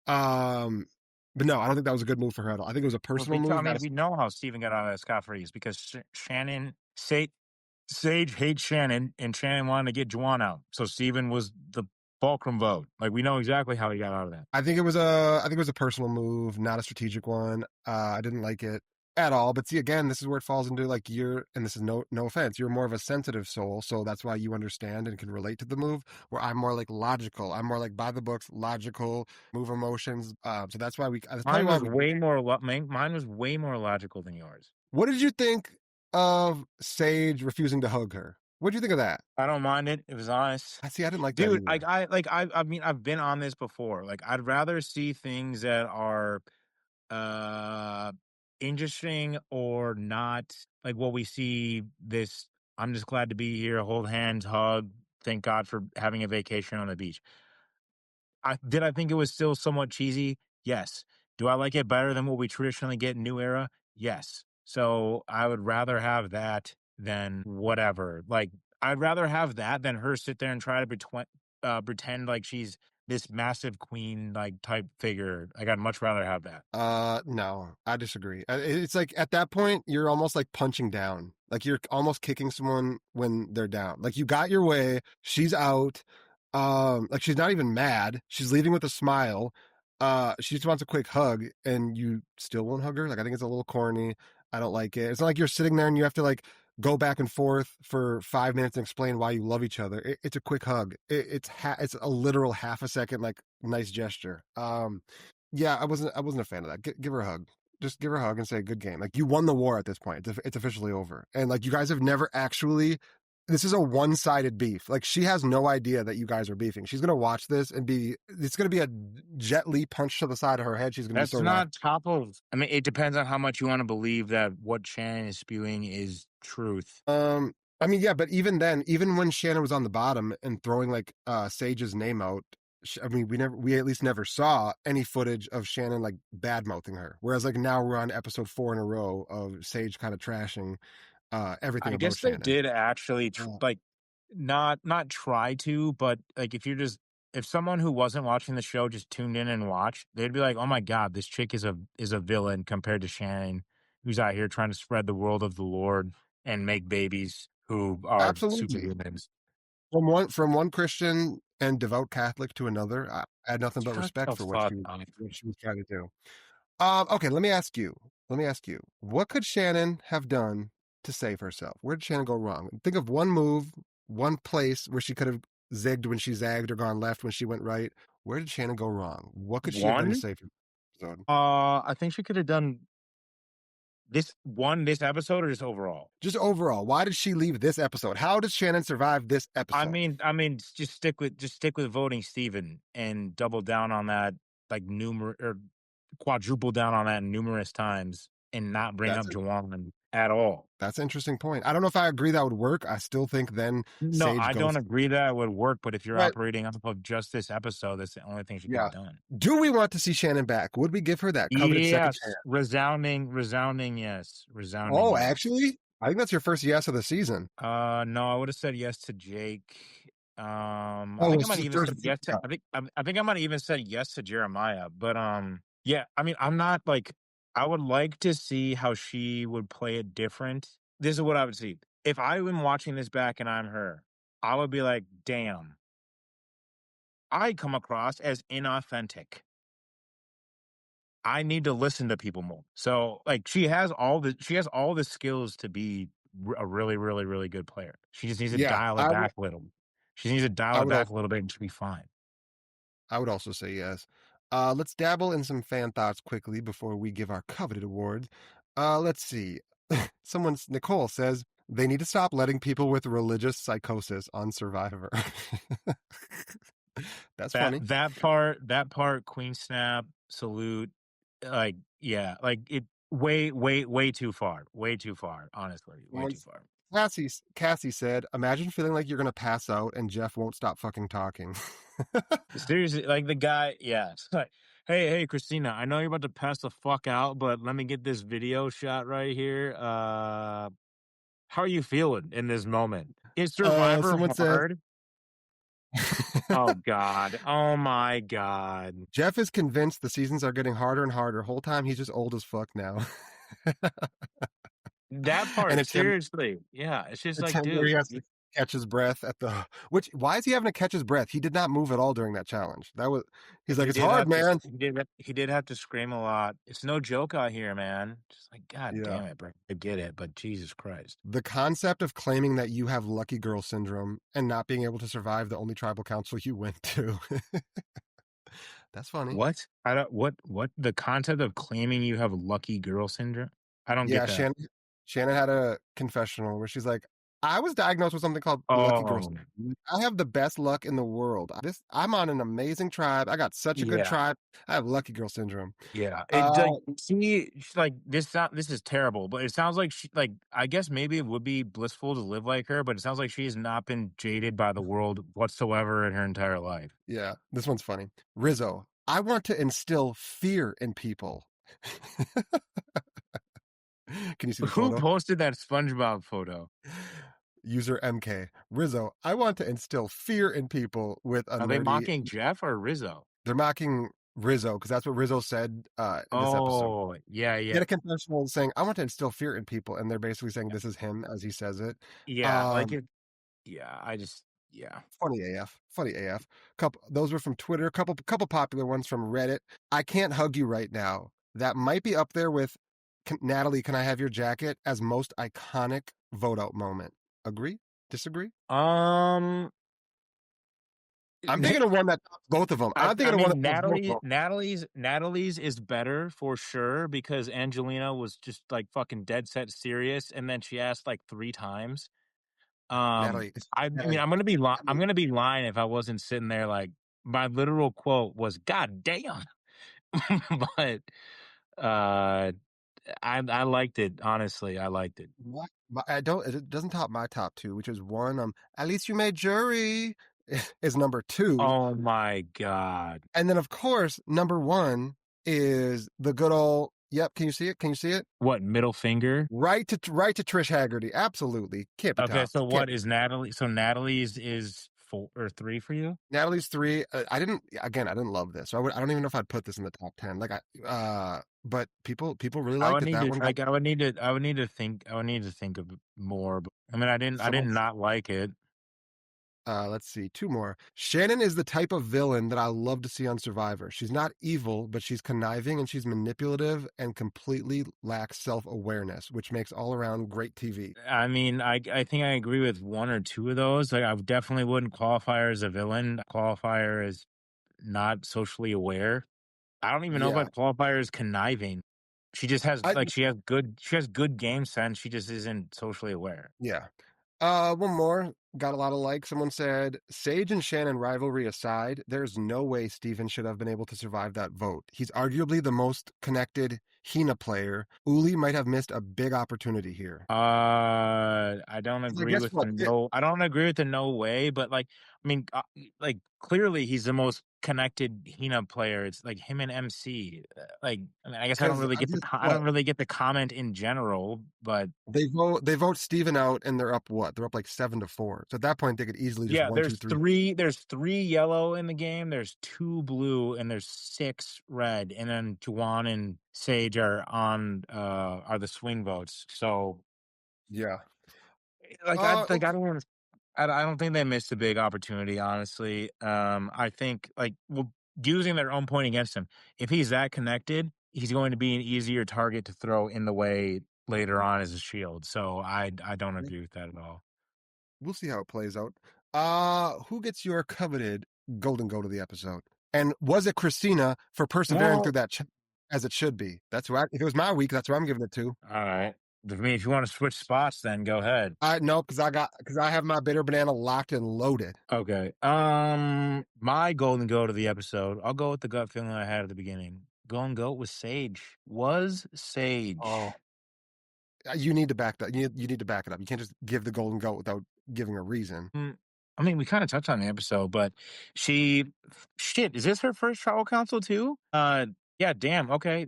Um, but no, I don't think that was a good move for her at all. I think it was a Well, personal move. we know how Steven got out of that scot free is because Sage hates Shannon, and Shannon wanted to get Juwan out. So Steven was the fulcrum vote. Like we know exactly how he got out of that. I think it was a personal move, not a strategic one. I didn't like it at all. But see, again, this is where it falls into like and this is no offense, you're more of a sensitive soul, so that's why you understand and can relate to the move. Where I'm more like logical. I'm more like by the books, logical, move emotions. So that's why that's probably why Mine was way more logical than yours. What did you think of Sage refusing to hug her? What did you think of that? I don't mind it. It was honest. I see. I didn't like that Dude, either. I mean, I've been on this before. Like, I'd rather see things that are uh interesting or not like what we see this. I'm just glad to be here, hold hands, hug, thank God for having a vacation on the beach. I think it was still somewhat cheesy? Yes. Do I like it better than what we traditionally get in New Era? Yes. So I would rather have that then whatever. Like, I'd rather have that than her sit there and try to pretend like she's this massive queen like type figure. Like, I'd much rather have that. No, I disagree. It's like at that point, you're almost like punching down. Like you're almost kicking someone when they're down. Like you got your way, she's out. Like she's not even mad. She's leaving with a smile. She just wants a quick hug, and you still won't hug her. Like I think it's a little corny. I don't like it. It's not like you're sitting there and you have to like go back and forth for 5 minutes and explain why you love each other. It's a quick hug. It's a literal half a second like nice gesture. Yeah, I wasn't a fan of that. Give her a hug. Just give her a hug and say good game. Like you won the war at this point. It's officially over. And like you guys have never actually. This is a one-sided beef. Like she has no idea that you guys are beefing. She's gonna watch this and be. It's gonna be a Jet Li punch to the side of her head. She's gonna be That's so laughing. not top of. I mean, it depends on how much you want to believe that what Shannon is spewing is truth. I mean, yeah, but even then, even when Shannon was on the bottom and throwing like Sage's name out, I mean, we at least never saw any footage of Shannon like bad mouthing her. Whereas like now we're on episode 4 in a row of Sage kind of trashing everything I about guess they Shannon. did actually like not try to, but like if someone who wasn't watching the show just tuned in and watched, they'd be like, "Oh my god, this chick is a villain compared to Shannon, who's out here trying to spread the world of the Lord and make babies who are Absolutely. superhumans." From one Christian and devout Catholic to another, I had nothing but Shut respect the for fuck up. what she was trying to do. Okay, let me ask you. What could Shannon have done to save herself? Where did Shannon go wrong? Think of one move, one place where she could have zigged when she zagged or gone left when she went right. Where did Shannon go wrong? What could she have done to One, save herself? I think she could have done this episode or just overall. Just overall, why did she leave this episode? How does Shannon survive this episode? Just stick with voting Steven and double down on that like numerous or quadruple down on that numerous times and not bring That's up a, Jawan at all. that's an interesting point. I don't know if I agree that would work. I still think then No, Sage I goes. don't agree that it would work, but if you're But operating off of just this episode, that's the only thing she could yeah, have done. do we want to see Shannon back? Would we give her that coveted second chance? Yes, resounding yes, resounding Oh, yes. actually, I think that's your first yes of the season. No, I would have said yes to Jake. I Oh, think I it's might the have even first. said yes to. I think I might have even said yes to Jeremiah. But yeah. I mean, I'm not like. I would like to see how she would play it different. This is what I would see if I am watching this back and I'm her. I would be like, damn, I come across as inauthentic. I need to listen to people more. So like she has all the skills to be a really, really, really good player. She just needs to Yeah, dial it back a little. She needs to dial I it would back also a little bit and she'll be fine. I would also say yes. Let's dabble in some fan thoughts quickly before we give our coveted awards. Let's see. Nicole says they need to stop letting people with religious psychosis on Survivor. That's That funny. that part, Queen Snap, salute, like yeah, like it way too far. Way too far, honestly. Way too Once far. Cassie said, "Imagine feeling like you're gonna pass out and Jeff won't stop fucking talking." Seriously, like the guy, yeah. It's like, hey, Kristina, I know you're about to pass the fuck out, but let me get this video shot right here. How are you feeling in this moment? Is Survivor Someone said, hard? Oh God. Oh my God. "Jeff is convinced the seasons are getting harder and harder. Whole time he's just old as fuck now." That and part, seriously. Yeah. It's just it's like, him where he dude. has to catch his breath at the. Which why is he having to catch his breath? He did not move at all during that challenge. That was he's like, He it's did hard, have to man. he did have to scream a lot. It's no joke out here, man. Just like, God Yeah. damn it, bro. I get it, but Jesus Christ. The concept of claiming that you have lucky girl syndrome and not being able to survive the only tribal council you went to. That's funny. What? I don't what the concept of claiming you have lucky girl syndrome? I don't get Yeah, that. Shannon had a confessional where she's like, I was diagnosed with something called lucky girl Oh, syndrome. I have the best luck in the world. I'm on an amazing tribe. I got such a good yeah. tribe. I have lucky girl syndrome. Yeah, it Uh, like see, like this is terrible, but it sounds like I guess maybe it would be blissful to live like her, but it sounds like she has not been jaded by the world whatsoever in her entire life. yeah, this one's funny. Rizzo, I want to instill fear in people. Can you see the Who photo? posted that SpongeBob photo? User MK. Rizzo, I want to instill fear in people with a Are they nerdy. mocking Jeff or Rizzo? They're mocking Rizzo because that's what Rizzo said in this episode. Oh, yeah, He yeah. had a confessional saying, I want to instill fear in people. And they're basically saying this is him as he says it. Yeah, like Um, it. Yeah, yeah. Funny AF. Funny AF. Couple those were from Twitter. Couple popular ones from Reddit. I can't hug you right now. That might be up there with Natalie, can I have your jacket as most iconic vote out moment. Agree? Disagree? Um, I'm thinking of one that tops both of them. I'm I thinking of one that mean, tops both of them. Natalie's is better for sure because Angelina was just like fucking dead set serious, and then she asked like 3 times. Natalie. I mean, Natalie. I'm gonna be lying if I wasn't sitting there like my literal quote was "God damn," but uh, I liked it honestly. I liked it. What? I don't. It doesn't top my top two, which is one. At least you made jury is number two, Oh my god! and then of course number one is the good old. Yep. Can you see it? Can you see it? What middle finger? Right to Trish Haggerty. Absolutely can't be Okay, topped. so Can't what be. is Natalie? So Natalie's is 4 or 3 for you? Natalie's three. I didn't. Again, I didn't love this. So I don't even know if I'd put this in the top 10. But people really I liked would it. need That to one got. like I would need to think of more. But, I mean, I Someone. didn't not like it. Let's see, two more. Shannon is the type of villain that I love to see on Survivor. She's not evil, but she's conniving and she's manipulative and completely lacks self-awareness, which makes all around great TV. I mean, I think I agree with 1 or 2 of those. Like, I definitely wouldn't qualify her as a villain. Qualify her as not socially aware. I don't even know if Yeah. I'd qualify her as conniving. She just has I like she has good game sense. She just isn't socially aware. yeah. One more. Got a lot of likes. Someone said, Sage and Shannon rivalry aside, there's no way Steven should have been able to survive that vote. He's arguably the most connected Hina player. Uli might have missed a big opportunity here. I don't 'Cause I agree guess with what? I don't agree with the no way, but like, I mean, like clearly he's the most connected Hina player. It's like him and MC. Like, I mean, I guess Because I guess I don't what? really get the comment in general, but They vote Steven out and they're up what? They're up like 7-4. So at that point they could easily just yeah, one, two, three. there's 3 yellow in the game, there's 2 blue, and there's 6 red, and then Juwan and Sage are the swing votes. So Yeah. I Okay. don't want I don't think they missed a big opportunity, honestly. I think like well, using their own point against him. If he's that connected, he's going to be an easier target to throw in the way later on as a shield. So I don't agree with that at all. We'll see how it plays out. Who gets your coveted golden goat of the episode? And was it Kristina for persevering through Well, that as it should be? That's who if it was my week, that's who I'm giving it to. all right. I mean, if you want to switch spots, then go ahead. I no, because I have my bitter banana locked and loaded. Okay. My golden goat of the episode. I'll go with the gut feeling I had at the beginning. Golden goat was Sage. Was Sage. Oh, you need to back that. You need to back it up. You can't just give the golden goat without giving a reason. I mean, we kind of touched on the episode, but shit, is this her first tribal council too? Yeah, damn. Okay.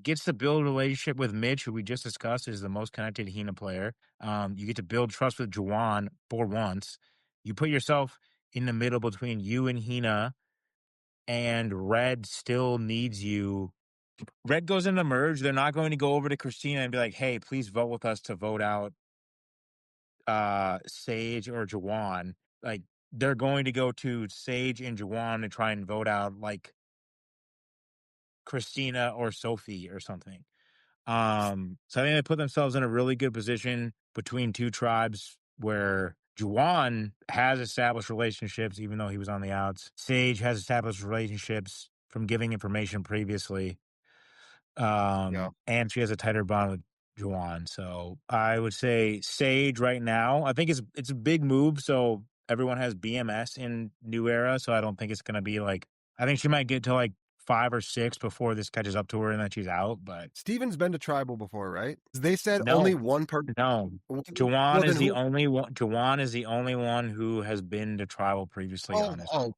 Gets to build a relationship with Mitch, who we just discussed is the most connected Hina player. You get to build trust with Juwan for once. You put yourself in the middle between you and Hina, and Red still needs you. Red goes into merge. They're not going to go over to Kristina and be like, "Hey, please vote with us to vote out Sage or Jawan." Like they're going to go to Sage and Jawan and try and vote out like Kristina or Sophie or something. So I think they put themselves in a really good position between 2 tribes where Juwan has established relationships, even though he was on the outs. Sage has established relationships from giving information previously. Yeah. And she has a tighter bond with Juwan. So I would say Sage right now. I think it's a big move. So everyone has BMS in New Era. So I don't think it's gonna be like I think she might get to like 5 or 6 before this catches up to her and then she's out. But Steven's been to tribal before, right? They said only no, one person. no. Well, then who? Jawan is the only one who has been to tribal previously, honestly.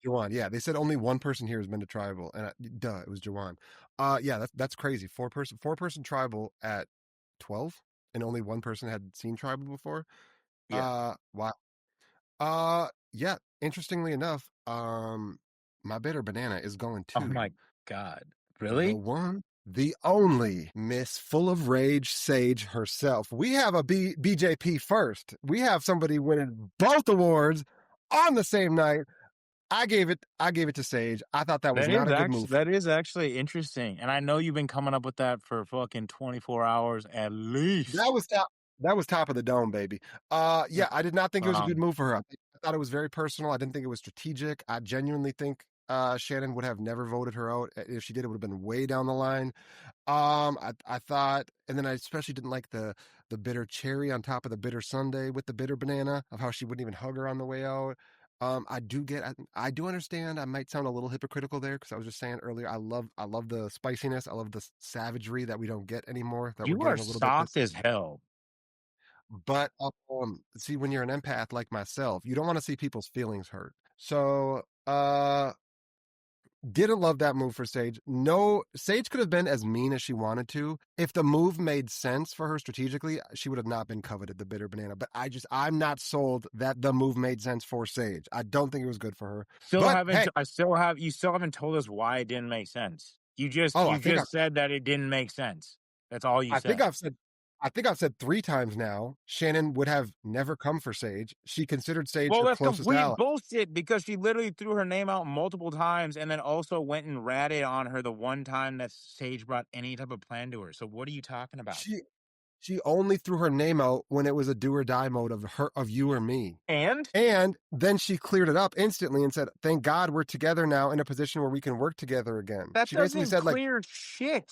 Jawan. Yeah, they said only one person here has been to tribal, and duh, it was Jawan. Yeah, that's crazy. Four person tribal at 12, and only one person had seen tribal before. Yeah. Wow. Yeah. Interestingly enough, my bitter banana is going Oh my to God. the Really? one, the only Miss Full of Rage Sage herself. We have a BJP first. We have somebody winning both awards on the same night. I gave it to Sage. I thought that was not a good move. That is actually interesting. And I know you've been coming up with that for fucking 24 hours at That least. was top. That was top of the dome, baby. Yeah, I did not think it was a good Um, move for her. I thought it was very personal. I didn't think it was strategic. I genuinely think Shannon would have never voted her out. If she did, it would have been way down the line. I thought, and then I especially didn't like the bitter cherry on top of the bitter sundae with the bitter banana of how she wouldn't even hug her on the way out. I do understand. I might sound a little hypocritical there because I was just saying earlier. I love the spiciness. I love the savagery that we don't get anymore. That we're you are getting a little bit this. soft as hell. But see, when you're an empath like myself, you don't want to see people's feelings hurt. So, didn't love that move for Sage. No, Sage could have been as mean as she wanted to. If the move made sense for her strategically, she would have not been coveted, the bitter banana. But I'm not sold that the move made sense for Sage. I don't think it was good for her. Still But haven't hey, you still haven't told us why it didn't make sense. oh, You just said that it didn't make sense. That's all you I think said. I've said 3 times now. Shannon would have never come for Sage. She considered Sage Well, her that's closest complete ally. bullshit because she literally threw her name out multiple times and then also went and ratted on her the one time that Sage brought any type of plan to her. So what are you talking about? She She only threw her name out when it was a do or die mode of you or me. And And then she cleared it up instantly and said, "Thank God we're together now in a position where we can work together again." that She basically doesn't said, like, clear shit.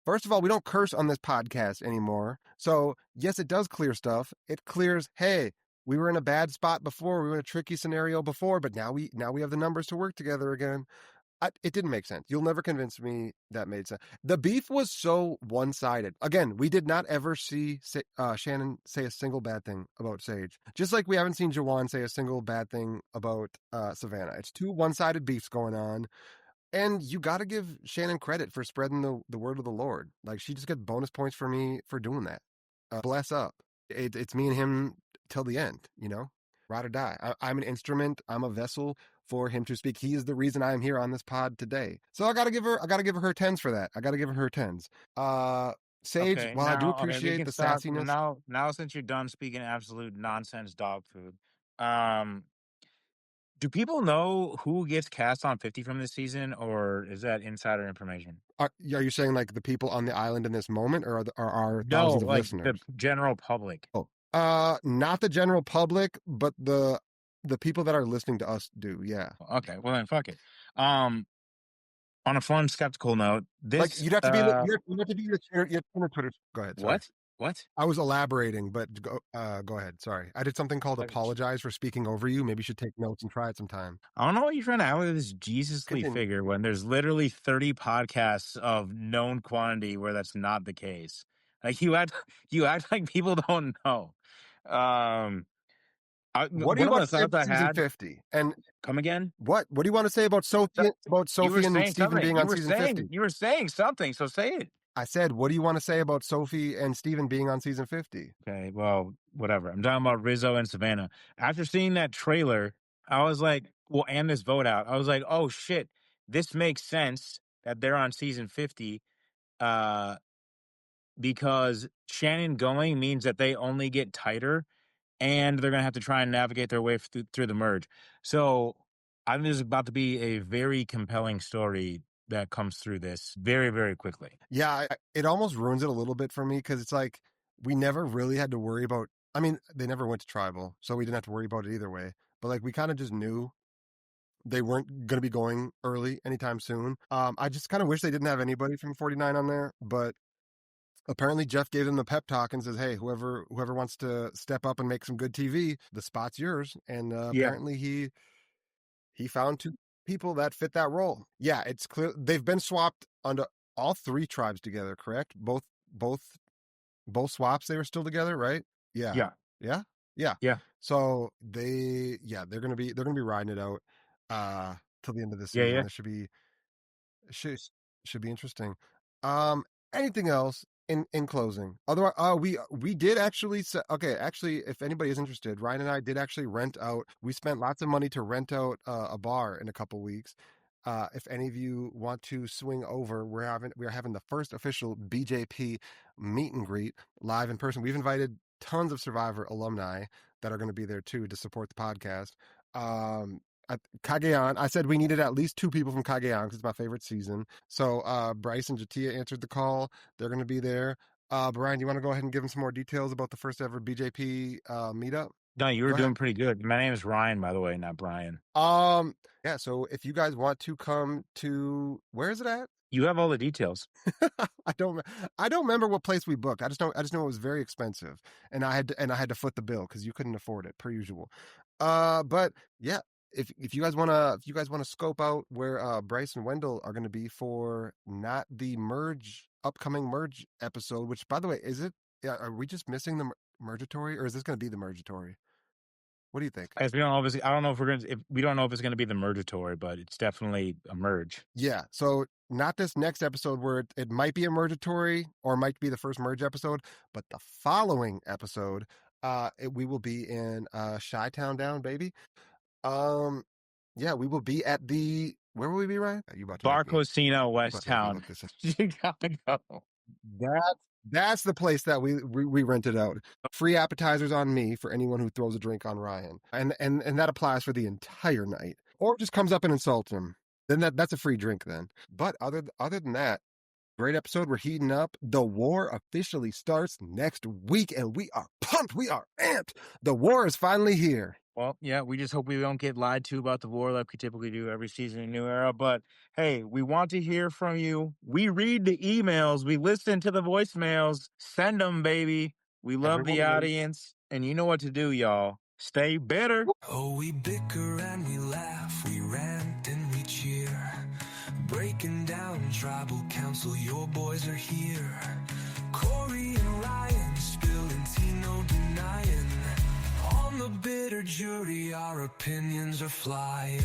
first of all, we don't curse on this podcast anymore. So yes, it does clear stuff. It clears, hey, we were in a bad spot before, we were in a tricky scenario before, but now we have the numbers to work together again. It didn't make sense. You'll never convince me that made sense. The beef was so one-sided. Again, we did not ever see Shannon say a single bad thing about Sage. Just like we haven't seen Jawan say a single bad thing about Savannah. It's 2 one-sided beefs going on. And you got to give Shannon credit for spreading the word of the Lord. Like, she just got bonus points for me for doing that. Bless up. It's me and him till the end, ride or die. I'm an instrument. I'm a vessel for him to speak. He is the reason I am here on this pod today. So I gotta give her tens for that. I gotta give her tens. Sage, Okay, while I do we appreciate can the stop sassiness, now since you're done speaking absolute nonsense dog food. Um do people know who gets cast on 50 from this season or is that insider information? are you saying like the people on the island in this moment, or are our No, thousands of like the listeners? general public. Oh, not the general public, but the people that are listening to us do. Yeah. Okay, well then fuck it. Um on a fun skeptical note, Like, this you'd have to be your Twitter. Go ahead. Sorry. what? What? I was elaborating, but go ahead. Sorry. I did something called Like, apologize for speaking over you. Maybe you should take notes and try it sometime. I don't know what you're trying to out with this Jesusly Continue. figure when there's literally 30 podcasts of known quantity where that's not the case. Like you act like people don't know. Um, What do you one of want the to say thoughts about I season had. 50? And Come again? what do you want to say about So- You were Sophie and saying Stephen something. being on season 50? You were saying something. So say it. I said, what do you want to say about Sophie and Stephen being on season 50? Okay, well, whatever. I'm talking about Rizzo and Savannah. After seeing that trailer, I was like, well, and this vote out, I was like, oh shit, this makes sense that they're on season 50. Uh, because Shannon going means that they only get tighter and they're going to have to try and navigate their way through the merge. So I think there's about to be a very compelling story that comes through this very, very quickly. Yeah, it almost ruins it a little bit for me because it's like we never really had to worry about. I mean, they never went to tribal, so we didn't have to worry about it either way. But like, we kind of just knew they weren't going to be going early anytime soon. I just kind of wish they didn't have anybody from 49 on there, but apparently Jeff gave them the pep talk and says, "Hey, whoever wants to step up and make some good TV, the spot's yours." And Yeah. apparently he found 2 people that fit that role. Yeah, it's clear they've been swapped onto all 3 tribes together, correct? Both swaps they were still together, right? Yeah. Yeah. Yeah. Yeah. Yeah. So they're gonna be riding it out till the end of the Yeah. season. Yeah. This should be interesting. Um, anything else? in closing, otherwise, we did actually actually, if anybody is interested, Ryan and I did actually rent out. We spent lots of money to rent out a bar in a couple weeks. If any of you want to swing over, we are having the first official BJP meet and greet live in person. We've invited tons of Survivor alumni that are going to be there too to support the podcast. Cagayan, I said we needed at least 2 people from Cagayan because it's my favorite season. So Bryce and Jatia answered the call. They're going to be there. Brian, do you want to go ahead and give them some more details about the first ever BJP meetup? No, you were doing pretty good. My name is Ryan, by the way, not Brian. Yeah, so if you guys want to come to, where is it at? You have all the details. I don't remember what place we booked. I just know it was very expensive, and I had to foot the bill because you couldn't afford it per usual. But yeah, if you guys wanna scope out where Bryce and Wendell are gonna be for not the upcoming merge episode, which by the way, are we just missing the mergatory, or is this gonna be the mergatory? What do you think? As we don't obviously, I don't know if we don't know if it's going to be the mergatory, but it's definitely a merge. Yeah, so not this next episode where it might be a mergatory or it might be the first merge episode, but the following episode, we will be in Chi-Town Down, baby. Yeah, we will be at where will we be, Ryan? You about to Bar Cosina, West Town. Chicago. That's the place that we rented out. Free appetizers on me for anyone who throws a drink on Ryan, and that applies for the entire night, or just comes up and insults him. Then that's a free drink then. But other than that, great episode. We're heating up. The war officially starts next week, and we are pumped. We are amped. The war is finally here. Well, yeah, we just hope we don't get lied to about the war like we typically do every season in New Era. But hey, we want to hear from you. We read the emails. We listen to the voicemails. Send them, baby. We love the audience. And you know what to do, y'all. Stay better. Oh, we bicker and we laugh. We rant and we cheer. Breaking down tribal council. Your boys are here. Corey and Ryan spilling tea, no denying. On the bitter jury, our opinions are flying.